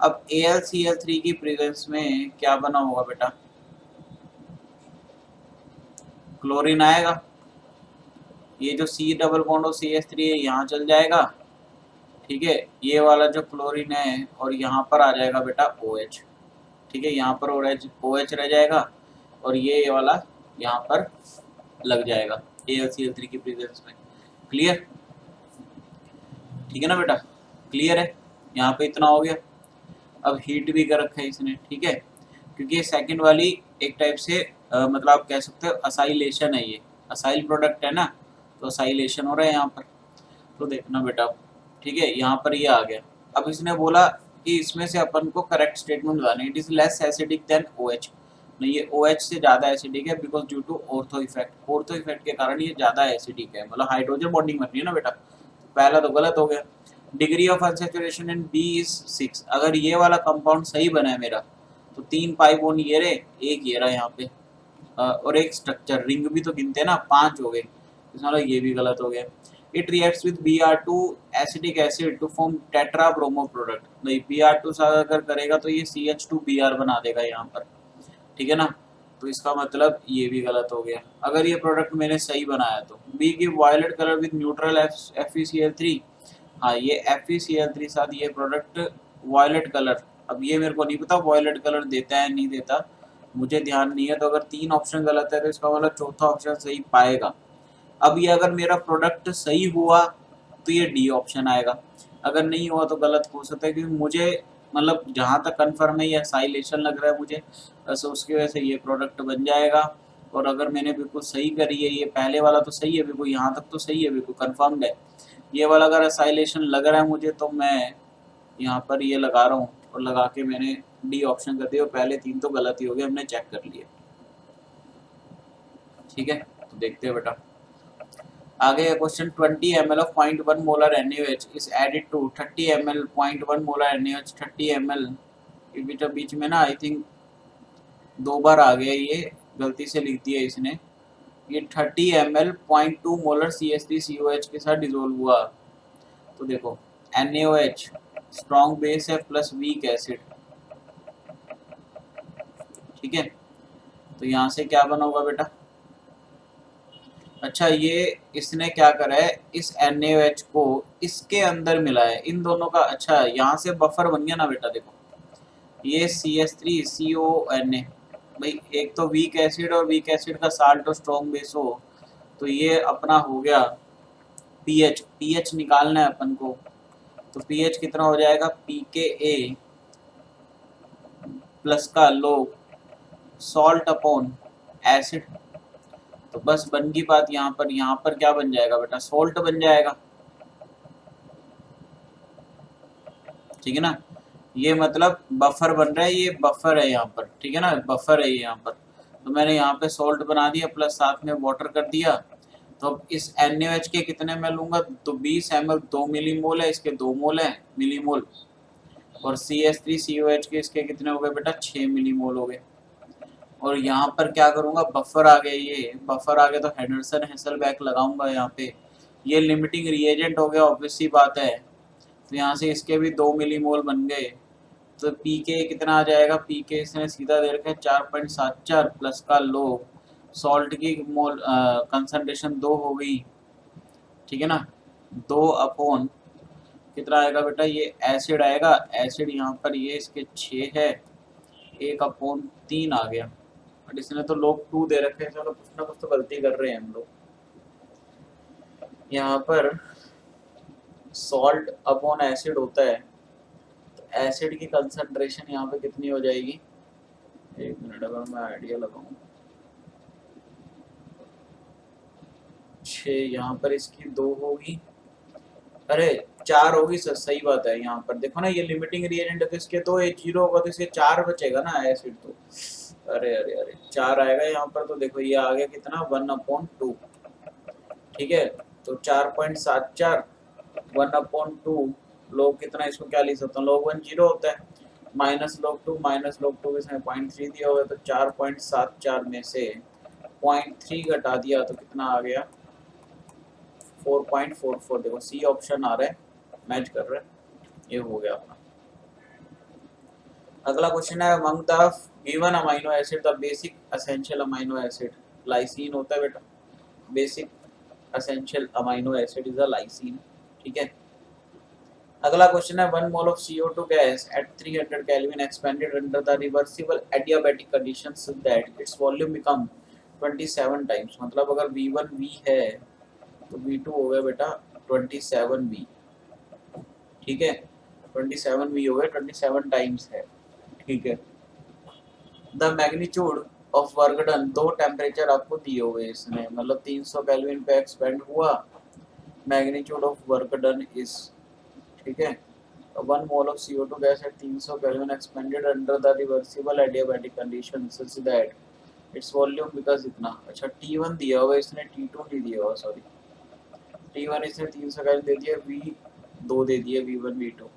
अब AlCl3 की प्रेजेंस में क्या बना होगा बेटा, क्लोरीन आएगा। ये जो C डबल बॉन्ड और CH3 है यहाँ चल जाएगा, ठीक है, ये वाला जो क्लोरीन है और यहाँ पर आ जाएगा बेटा OH, ठीक है, यहाँ पर OH रह जाएगा और ये वाला यहाँ पर लग जाएगा AlCl3 की प्रेजेंस में। क्लियर, ठीक है ना बेटा, क्लियर है, यहाँ पे इतना हो गया। अब हीट भी कर रखा है इसने, ठीक है, क्योंकि ये सेकंड वाली एक टाइप से मतलब आप कह सकते हो असाइलेशन है, ये असाइल प्रोडक्ट है ना, तो असाइलेशन हो रहा है यहाँ पर। तो देखना बेटा, ठीक है, यहाँ पर ये आ गया। अब इसने बोला कि इसमें से अपन को करेक्ट स्टेटमेंट बताना, it is less acidic than OH, नहीं ये OH से ज़्यादा एसिडिक है because due to ortho effect, ortho effect के कारण ये ज़्यादा एसिडिक है, मतलब हाइड्रोजन बॉन्डिंग बन रही है ना बेटा, पहला तो गलत हो गया। Degree of unsaturation in B is 6, अगर ये वाला कंपाउंड सही बना है मेरा तो 3 पाई बॉन्ड ये रहे, एक ये रहा यहाँ पे और एक स्ट्रक्चर रिंग भी तो गिनते हैं ना, 5 हो गए, इसमें ये भी गलत हो गया। It reacts with Br2 acetic acid to form tetra bromo product, नहीं Br2 से अगर करेगा तो ये CH2Br बना देगा यहाँ पर, ठीक है ना, तो इसका मतलब ये भी गलत हो गया। अगर ये प्रोडक्ट मैंने सही बनाया तो B give violet colour with neutral FeCl3, हाँ ये FeCl3 साथ ये प्रोडक्ट वायलेट कलर, अब ये मेरे को नहीं पता वायलेट कलर देता है नहीं देता, मुझे ध्यान नहीं है, तो अगर 3 ऑप्शन गलत है तो इसका मतलब चौथा ऑप्शन सही पाएगा। अब ये अगर मेरा प्रोडक्ट सही हुआ तो ये डी ऑप्शन आएगा, अगर नहीं हुआ तो गलत हो सकता है, क्योंकि मुझे मतलब जहाँ तक कन्फर्म है ये साइलेशन लग रहा है मुझे, बस उसकी वजह से ये प्रोडक्ट बन जाएगा। और अगर मैंने बिल्कुल सही करी है, ये पहले वाला तो सही है बिल्कुल, यहाँ तक तो सही है बिल्कुल कन्फर्म्ड है, ये वाला अगर साइलेशन लग रहा है मुझे तो मैं यहाँ पर ये लगा रहा हूँ, और लगा के मैंने डी ऑप्शन कर दिया, और पहले 3 तो गलत ही हो गए, हमने चेक कर लिए, ठीक है। तो देखते हैं बेटा आगे question, 20 ml of 0.1 molar NaOH is added to 30 ml 0.1 molar NaOH 30 ml, ये बीच में ना आई थिंक 2 बार आ गया, ये गलती से लिख दिया इसने, ये 30 ml 0.2 मोलर CH3COH के साथ डिजोल्व हुआ। तो देखो NaOH स्ट्रॉन्ग बेस है प्लस वीक एसिड, ठीक है, तो यहाँ से क्या बना होगा बेटा, अच्छा ये इसने क्या करा है, इस NaOH को इसके अंदर मिला है इन दोनों का, अच्छा यहाँ से बफर बन गया ना बेटा, देखो ये CH3CONA, भाई एक तो वीक एसिड और वीक एसिड का साल्ट और स्ट्रॉन्ग बेस हो, तो ये अपना हो गया पीएच निकालना है अपन को, तो पीएच कितना हो जाएगा, pKa प्लस का लोग सॉल्ट अपॉन एसिड, तो बस बन की बात, यहाँ पर क्या बन जाएगा बेटा, सॉल्ट बन जाएगा, ठीक है ना, ये मतलब बफर बन रहा है, ये बफर है यहाँ पर, ठीक है ना, बफर है ये यहाँ पर, तो मैंने यहाँ पे सॉल्ट बना दिया प्लस साथ में वाटर कर दिया। तो अब इस NaOH के कितने मैं लूंगा, तो 20 ml 2 मिलीमोल है, इसके 2 मोल है मिलीमोल, और CH3COH के इसके कितने हो गए बेटा, 6 मिलीमोल हो गए। और यहाँ पर क्या करूँगा, बफर आ गया, ये बफर आ गया तो हेंडरसन हेसलबैक लगाऊंगा यहाँ पे, ये लिमिटिंग रिएजेंट हो गया ऑब्वियस सी बात है, तो यहाँ से इसके भी 2 मिलीमोल बन गए, तो पीके कितना आ जाएगा, पीके इसने सीधा दे रखा है 4.74 प्लस का लो सॉल्ट की मोल कंसंट्रेशन 2 हो गई, ठीक है ना, 2 अपॉन कितना आएगा बेटा, ये एसिड आएगा, एसिड यहाँ पर ये इसके 6 है, 1 अपॉन 3 आ गया, बट इसने तो लोग 2 दे रखे हैं, चलो कुछ ना कुछ तो गलती कर रहे हैं हम लोग। यहाँ पर सॉल्ट अपॉन एसिड होता है, तो एसिड की कंसंट्रेशन यहाँ पे कितनी हो जाएगी, 1 मिनट अगर मैं आइडिया लगाऊं, 6 यहाँ पर इसकी 2 होगी अरे 4 होगी सर, सही बात है। यहाँ पर देखो ना, ये लिमिटिंग रिएजेंट है तो इसके तो ये 0 होगा तो इसके 4 बचेगा ना एसिड तो। अरे अरे अरे 4 आएगा यहाँ पर, तो देखो ये आ गया कितना 1/2। ठीक है, तो 4.74 1/2 लोग कितना, इसको क्या लिख सकता हूँ, log 1 0 होता है, -log 2 इसमें 0.3 दिया हुआ है, तो 4.74 में से 0.3 घटा दिया तो कितना आ गया 4.44। देखो सी ऑप्शन आ रहा है, मैच कर रहा है, ये हो गया अपना। अगला क्वेश्चन है, among the given amino acid the basic essential amino acid, lysine होता है बेटा, basic essential amino acid is a lysine. ठीक है, अगला क्वेश्चन है, 1 mole of CO2 gas at 300 kelvin expanded under the reversible adiabatic conditions that its volume become 27 times. मतलब अगर V1 V है तो V2 हो गया बेटा 27 V। ठीक है, 27 V हो गया, 27 टाइम्स है। ठीक है, the magnitude of work done, दो टेम्परेचर आपको दिए हुए इसने, मतलब 300 केल्विन पे एक्सपेंड हुआ, magnitude of work done is. ठीक है, 1 mole of CO2 gas at 300 kelvin expanded under the reversible adiabatic condition such that its volume because इतना। अच्छा T1 दिया हुआ इसने, T2 नहीं दिया हुआ, सॉरी। T1 इसने 300 केल्विन दे दिया, V2 दे दिया, V1 V2।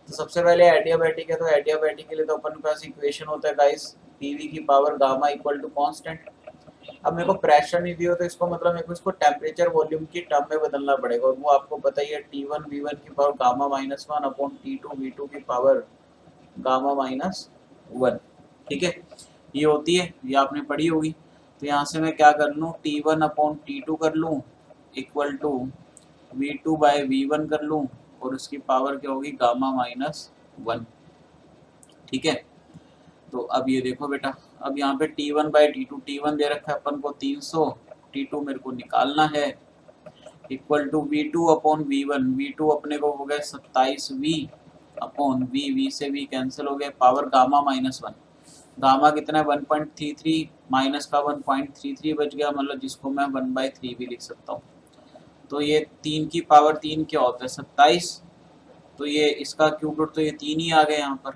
तो सबसे पहले एडियाबैटिक है, तो एडियाबैटिक के लिए तो अपन के पास इक्वेशन होता है गाइस, पीवी की power gamma equal to constant. अब मेरे को प्रेशर नहीं दिया तो इसको मतलब मेरे को इसको टेम्परेचर वॉल्यूम की टर्म में बदलना पड़ेगा, और वो आपको पता ही है, T1 V1 की power gamma -1 upon T2 V2 की पावर गामा -1। ठीक है, ये होती है, ये आपने पढ़ी होगी। तो यहाँ से मैं क्या कर लूँ, T1 अपॉन T2 कर लूँ equal to V2 bye V1 कर लूँ, और उसकी पावर क्या होगी गामा -1। ठीक है, तो अब ये देखो बेटा, अब यहाँ पे T1 बाई T2, T1 दे रखा है अपन को 300, T2 मेरे को निकालना है, equal to V2 upon V1। V2 अपने को हो गया 27V अपॉन V से V कैंसिल हो गया, पावर गामा -1। गामा कितना है 1.33, माइनस का 1.33 बच गया, मतलब जिसको मैं 1/3 भी लिख सकता हूँ। तो ये 3 की पावर 3 क्या होता है 27, तो ये इसका क्यूब रूट, तो ये 3 ही आ गए यहाँ पर।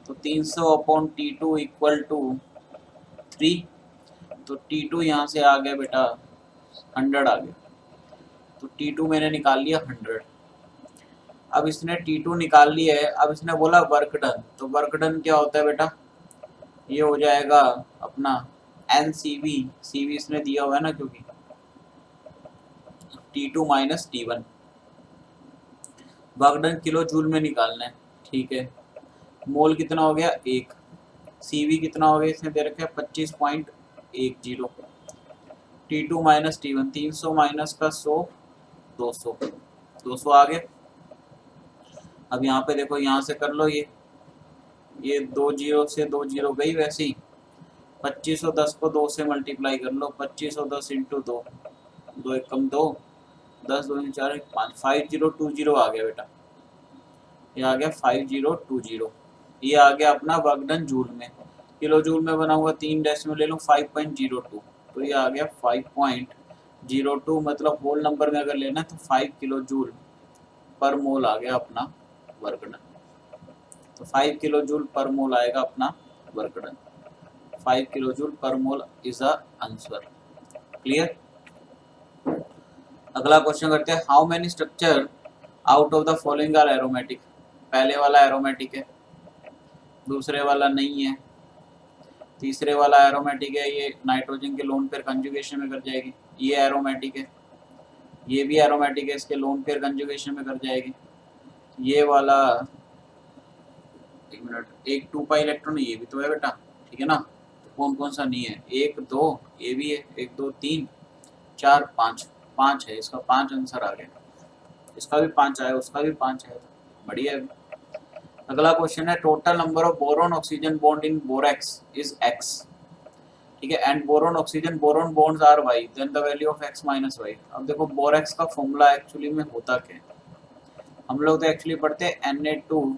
तो 300 अपॉन T2 इक्वल टू 3, तो T2 यहाँ से आ गया बेटा 100 आ गया, तो T2 मैंने निकाल लिया 100। अब इसने T2 निकाल लिया है, अब इसने बोला वर्क डन, तो वर्क डन क्या होता है बेटा, ये हो जाएगा अपना NCV, CV इसने दिया हुआ है ना, क्योंकि T2 minus T1, work done kilo joule में निकालना है। ठीक है, मोल कितना हो गया 1, CV कितना हो गया इसने दे रखा है 25.10, T2 माइनस T1, 300 माइनस का 100, 200, 200 आ गया। अब यहाँ पे देखो, यहाँ से कर लो, ये 2 जीरो से 2 जीरो गई, वैसे ही 2510 को 2 से मल्टीप्लाई कर लो, 2510 इंटू 2, 2 एक कम 2, 10 2 4 5, 5020 आ गया बेटा, ये आ गया 5020। ये आ गया अपना वर्क डन जूल में, किलो जूल में बना हुआ 3 डेसिमल ले लो 5.02, तो ये आ गया 5.02, मतलब होल नंबर में अगर लेना है तो 5 किलो जूल पर मोल आ गया अपना वर्क डन। तो 5 किलो जूल पर मोल आएगा अपना वर्क डन, 5 किलो जूल पर mole is a answer. Clear. अगला क्वेश्चन करते हैं, how many structure out of the following are aromatic. पहले वाला एरोमेटिक है, दूसरे वाला नहीं है, तीसरे वाला एरोमेटिक है, ये नाइट्रोजन के लोन पेयर कंजुगेशन में कर जाएगी, ये एरोमेटिक है, ये भी एरोमेटिक है, इसके लोन पेयर कंजुगेशन में कर जाएगी। ये वाला, एक मिनट, एक 2 पाई इलेक्ट्रॉन, ये भी तो है बेटा, ठीक है ना, तो कौन कौन सा नहीं है, 1 2, ये भी है, 1 2 3 4 5, 5 है, इसका 5 आंसर आ गया, इसका भी 5 आया, उसका भी 5 है, बढ़िया है। अगला क्वेश्चन है, total number of boron oxygen bond in borax is x। ठीक है, and boron oxygen boron bonds are y, then the value of x minus y। अब देखो बोरेक्स का फॉर्मूला एक्चुअली में होता क्या है, हम लोग तो एक्चुअली पढ़ते हैं Na2,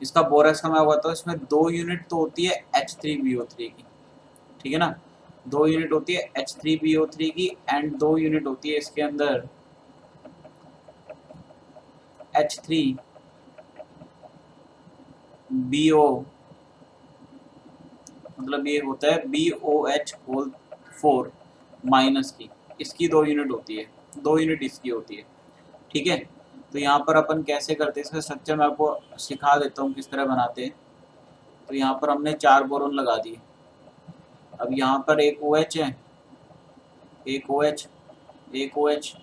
इसका बोरेक्स का मैं बताता हूँ, इसमें 2 यूनिट तो होती है H3BO3 की, ठीक है ना, 2 यूनिट होती है H3PO3 की एंड 2 यूनिट होती है इसके अंदर H3BO, मतलब ये होता है BOH होल 4 माइनस की, इसकी 2 यूनिट होती है, 2 यूनिट इसकी होती है। ठीक है, तो यहाँ पर अपन कैसे करते हैं इसका स्ट्रक्चर मैं आपको सिखा देता हूँ किस तरह बनाते हैं। तो यहाँ पर हमने 4 बोरोन लगा दिए। अब यहाँ पर एक OH है, एक OH, एक OH,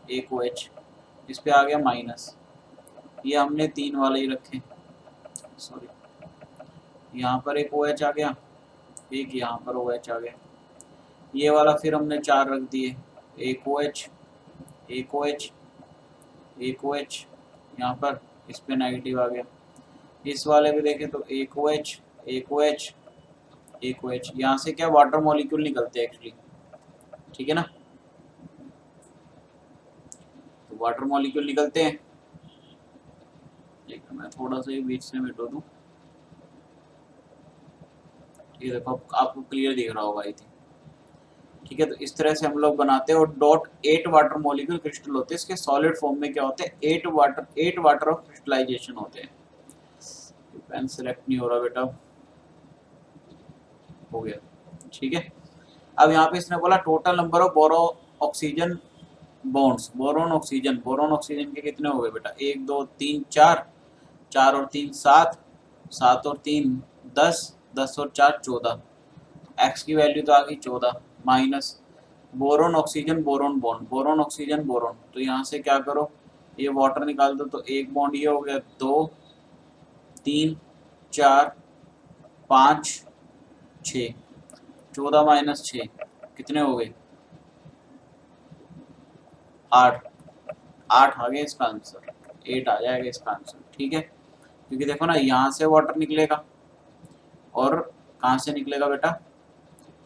एक OH, इस पे आ गया माइनस। ये हमने 3 वाले ही रखे, सॉरी, यहाँ पर एक OH आ गया, एक यहाँ पर OH आ गया। ये वाला फिर हमने 4 रख दिए, एक OH, एक OH, एक OH, यहाँ पर इस पे नेगेटिव आ गया। इस वाले भी देखें तो एक OH, एक OH, एक OH, यहाँ से क्या वाटर मॉलिक्यूल निकलते हैं एक्चुअली, ठीक है ना, तो वाटर मॉलिक्यूल निकलते हैं। एक मैं थोड़ा सा ये बीच से मिटो दूं, ये देखो आपको क्लियर दिख रहा होगा आई थिंक। ठीक है, तो इस तरह से हम लोग बनाते हैं और डॉट 8 वाटर मॉलिक्यूल क्रिस्टल होते हैं। इसके सॉलिड फॉर्म में क्या होते हैं, 8 वाटर ऑफ क्रिस्टलाइजेशन होते हैं। पेन सेलेक्ट नहीं हो रहा बेटा, हो गया, ठीक है। अब यहाँ पे इसने बोला total number of boron oxygen bonds, boron oxygen के कितने हो गए बेटा, 1 2 3 4, 4 और 3 7, 7 और 3 10, 10 और 4 14, एक्स की वैल्यू तो आ गई 14 minus boron oxygen boron bond, boron oxygen boron, तो यहाँ से क्या करो, ये वाटर निकाल दो, तो एक बॉन्ड ये हो गया 2 3 4 5 6, 14 माइनस 6 कितने हो गए 8, 8 आ गया इसका आंसर, 8 आ जाएगा इसका आंसर। ठीक है, क्योंकि देखो ना यहाँ से वाटर निकलेगा और कहाँ से निकलेगा बेटा,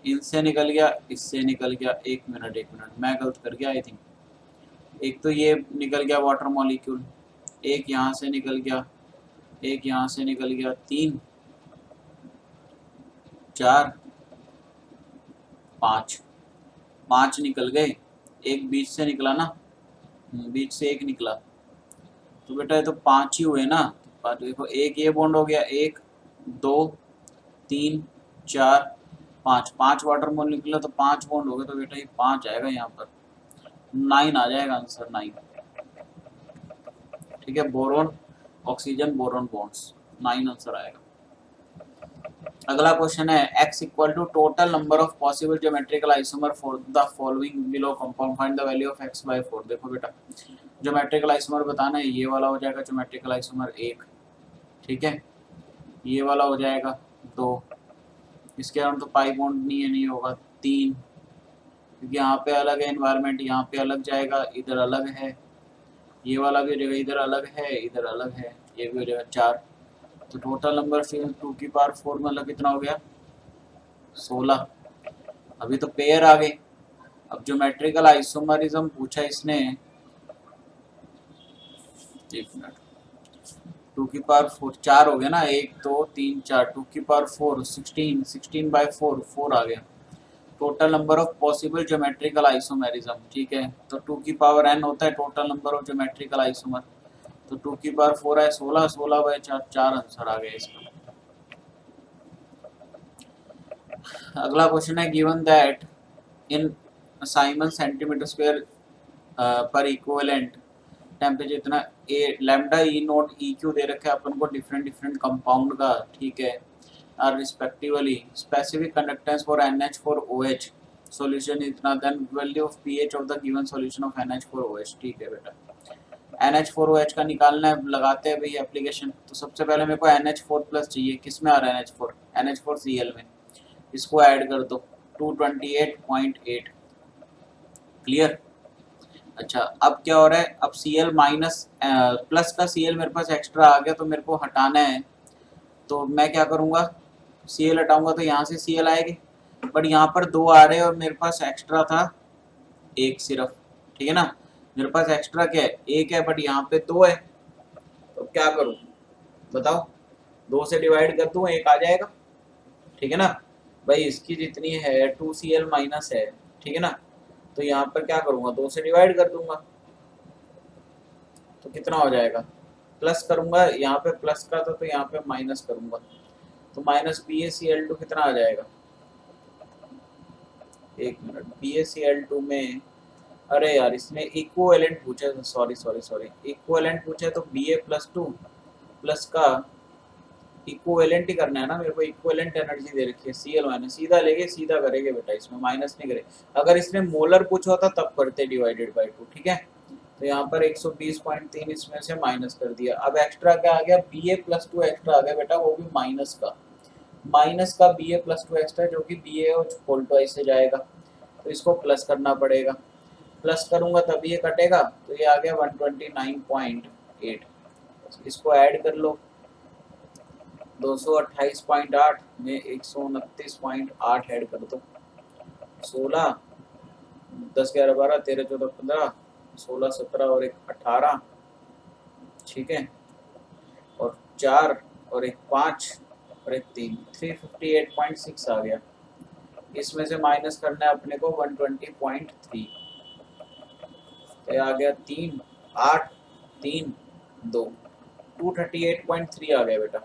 इनसे निकल गया, इससे निकल गया, एक मिनट मैं गलत कर गया आई थिंक। एक तो ये निकल गया वाटर मॉलिक्यूल, एक यहाँ से निकल गया, एक यहाँ से निकल गया, 3 4 5, 5 निकल गए, एक बीच से निकला ना, बीच से एक निकला, तो बेटा ये तो 5 ही हुए ना। बात देखो, एक ये बॉन्ड हो गया, 1 2 3 4 5, 5 वाटर मॉलिक्यूल निकला तो 5 बॉन्ड हो गए, तो बेटा ये 5 आएगा यहाँ पर, 9 आ जाएगा आंसर, 9। ठीक है, boron oxygen boron bonds, 9 answer आएगा। अगला क्वेश्चन है x equal to total number of possible geometrical isomer for the following below compound, find the value of x by 4। देखो बेटा, ज्योमेट्रिकल आइसोमर बताना है, ये वाला हो जाएगा ज्योमेट्रिकल आइसोमर 1, ठीक है, ये वाला हो जाएगा 2, इसके अराउंड तो पाई बॉन्ड नहीं होगा, 3, क्योंकि यहाँ पे अलग है एनवायरनमेंट, यहाँ पे अलग जाएगा, इधर अलग है, ये वाला भी हो जाएगा, इधर अलग है, इधर अलग है, ये भी हो जाएगा 4, तो टोटल नंबर 2 की पावर 4 मतलब कितना हो गया 16। अभी तो पेयर आ गए, अब ज्योमेट्रिकल आइसोमरिज्म पूछा इसने, एक मिनट, 2 की पावर 4 4 हो गया ना, 1 2 3 4, 2 की पावर 4 16, 16 बाय 4 4 आ गया। Total number of possible geometrical isomerism, ठीक है, तो 2 की पावर n होता है total number of geometrical isomer, तो 2 की पावर 4 है 16, 16 बाय 4 4 आंसर आ गया इसका। अगला क्वेश्चन है given that in siemens centimetre square per equivalent temperature इतना a lambda e naught e q दे रखा है अपन को डिफरेंट कंपाउंड का, ठीक है, are respectively specific conductance for NH4OH solution इतना, then value of pH of the given solution of NH4OH। ठीक है बेटा, NH4OH का निकालना है, लगाते हैं भाई एप्लीकेशन। तो सबसे पहले मेरे को NH4 प्लस चाहिए, किस में आ रहा है NH4, NH4Cl में, इसको ऐड कर दो 228.8, क्लियर। अच्छा, अब क्या हो रहा है, अब Cl माइनस प्लस का Cl मेरे पास एक्स्ट्रा आ गया, तो मेरे को हटाना है, तो मैं क्या करूँगा, Cl हटाऊंगा तो यहाँ से Cl आएगी, बट यहाँ पर 2 आ रहे हैं और मेरे पास एक्स्ट्रा था 1 सिर्फ, ठीक है ना, मेरे पास एक्स्ट्रा क्या है 1 है, बट यहाँ पे 2 है, तो क्या करूँ बताओ, 2 से डिवाइड कर दूँ 1 आ जाएगा, ठीक है ना, भाई इसकी जितनी है 2Cl माइनस है, ठीक है ना, तो यहाँ पर क्या करूँगा, 2 से डिवाइड कर दूंगा, तो कितना हो जाएगा, प्लस करूँगा, यहाँ पे प्लस का था तो यहाँ पे माइनस करूँगा, तो माइनस BaCl2 कितना आ जाएगा, एक मिनट, BaCl2 में, अरे यार इसने इक्विवेलेंट पूछा, सॉरी सॉरी सॉरी, इक्विवेलेंट पूछा तो Ba+2 प्लस का इक्विवेलेंट ही करना है ना मेरे को, इक्विवेलेंट एनर्जी दे रखी है Cl माइनस, सीधा लेके सीधा करेंगे बेटा, इसमें माइनस नहीं करे। अगर इसने मोलर पूछा होता तब करते डिवाइडेड बाय 2, ठीक है। तो यहाँ पर 120.3 इसमें से माइनस कर दिया, अब एक्स्ट्रा क्या आ गया, Ba+2 एक्स्ट्रा आ गया बेटा, वो भी माइनस का, Ba+2 एक्स्ट्रा, जो कि Ba और होल ट्वाइस से जाएगा, तो इसको प्लस करना पड़ेगा, प्लस करूंगा तभी ये कटेगा, तो ये आ गया 129.8, इसको ऐड कर लो, 228.8 में 129.8 ऐड कर दो, 16, 10 11 12 13 14 15 16 17 और एक 18, ठीक है, और 4 और एक 5 और एक 3, 358.6 आ गया। इसमें से माइनस करना है अपने को 120.3, तो आ गया 3 8 3 2, 238.3 आ गया बेटा,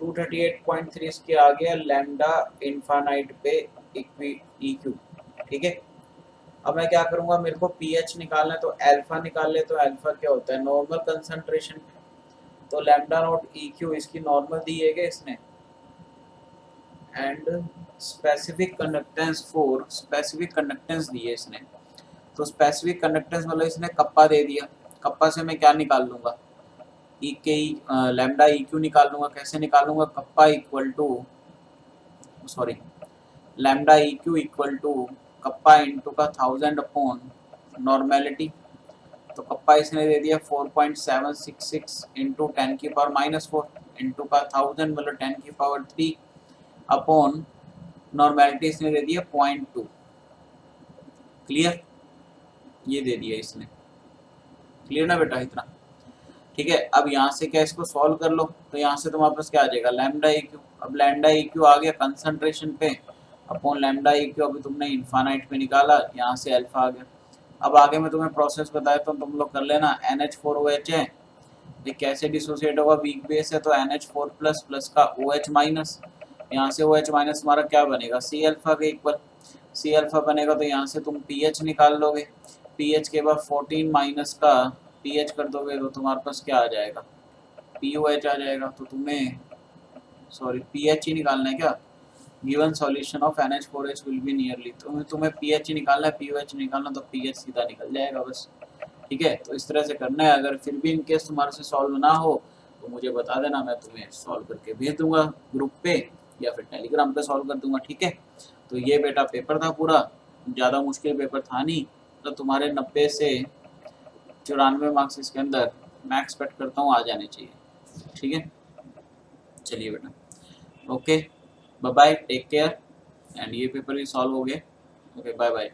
238.3 इसके आ गया लैम्डा इनफाइनाइट पे EQ, ठीक है। अब मैं क्या करूंगा, मेरे को pH निकालना है, तो अल्फा निकाल ले, तो अल्फा क्या होता है, नॉर्मल कंसंट्रेशन, तो लैम्डा नॉट EQ इसकी नॉर्मल दी है क्या इसने, and specific conductance for, specific conductance दी है इसने, तो स्पेसिफिक कंडक्टेंस मतलब इसने कप्पा दे दिया, कप्पा से मैं क्या निकाल लूंगा, लैम्डा EQ निकाल लूंगा, कैसे निकालूंगा, kappa equal to, sorry, lambda EQ equal to kappa into का 1000 अपॉन नॉर्मेलिटी, तो कप्पा इसने दे दिया 4.766 इंटू 10⁻⁻4 इंटू का 1000 मतलब 10⁻3 अपॉन नॉर्मेलिटी इसने दे दिया 0.2, क्लियर, ये दे दिया इसने, क्लियर ना बेटा इतना, ठीक है। अब यहाँ से क्या इसको सॉल्व कर लो, तो यहाँ से तुम्हारे पास क्या आ जाएगा, लैम्डा EQ, अब लैम्डा EQ आ गया कंसंट्रेशन पे अपॉन लैम्डा EQ, अभी तुमने इनफाइनाइट पे निकाला, यहाँ से अल्फा आ गया। अब आगे मैं तुम्हें प्रोसेस बताया तो तुम लोग कर लेना, NH4OH है, ये कैसे डिसोसिएट होगा, वीक बेस है तो NH4 प्लस प्लस का OH माइनस, यहाँ से OH माइनस तुम्हारा क्या बनेगा, C अल्फा के इक्वल, C अल्फा बनेगा, तो यहाँ से तुम pH निकाल लोगे, pH के बाद 14 माइनस का pH कर दोगे तो तुम्हारे पास क्या आ जाएगा, POH आ जाएगा, तो तुम्हें सॉरी pH ही निकालना है क्या, given solution of NH4H will be nearly, तुम्हें pH ही निकालना है, POH निकालना, तो pH सीधा निकल जाएगा बस, ठीक है। तो इस तरह से करना है, अगर फिर भी इनकेस तुम्हारे से सॉल्व ना हो तो मुझे बता देना, मैं तुम्हें सॉल्व करके भेज दूंगा ग्रुप पे या फिर टेलीग्राम पे सॉल्व कर दूंगा, ठीक है। तो ये बेटा पेपर था पूरा, ज़्यादा मुश्किल पेपर था नहीं, तो तुम्हारे 90 से 94 मार्क्स इसके अंदर मैं एक्सपेक्ट करता हूँ आ जाने चाहिए, ठीक है। चलिए बेटा, okay, bye bye, take care, and ये पेपर भी सॉल्व हो गया, ओके बाय बाय।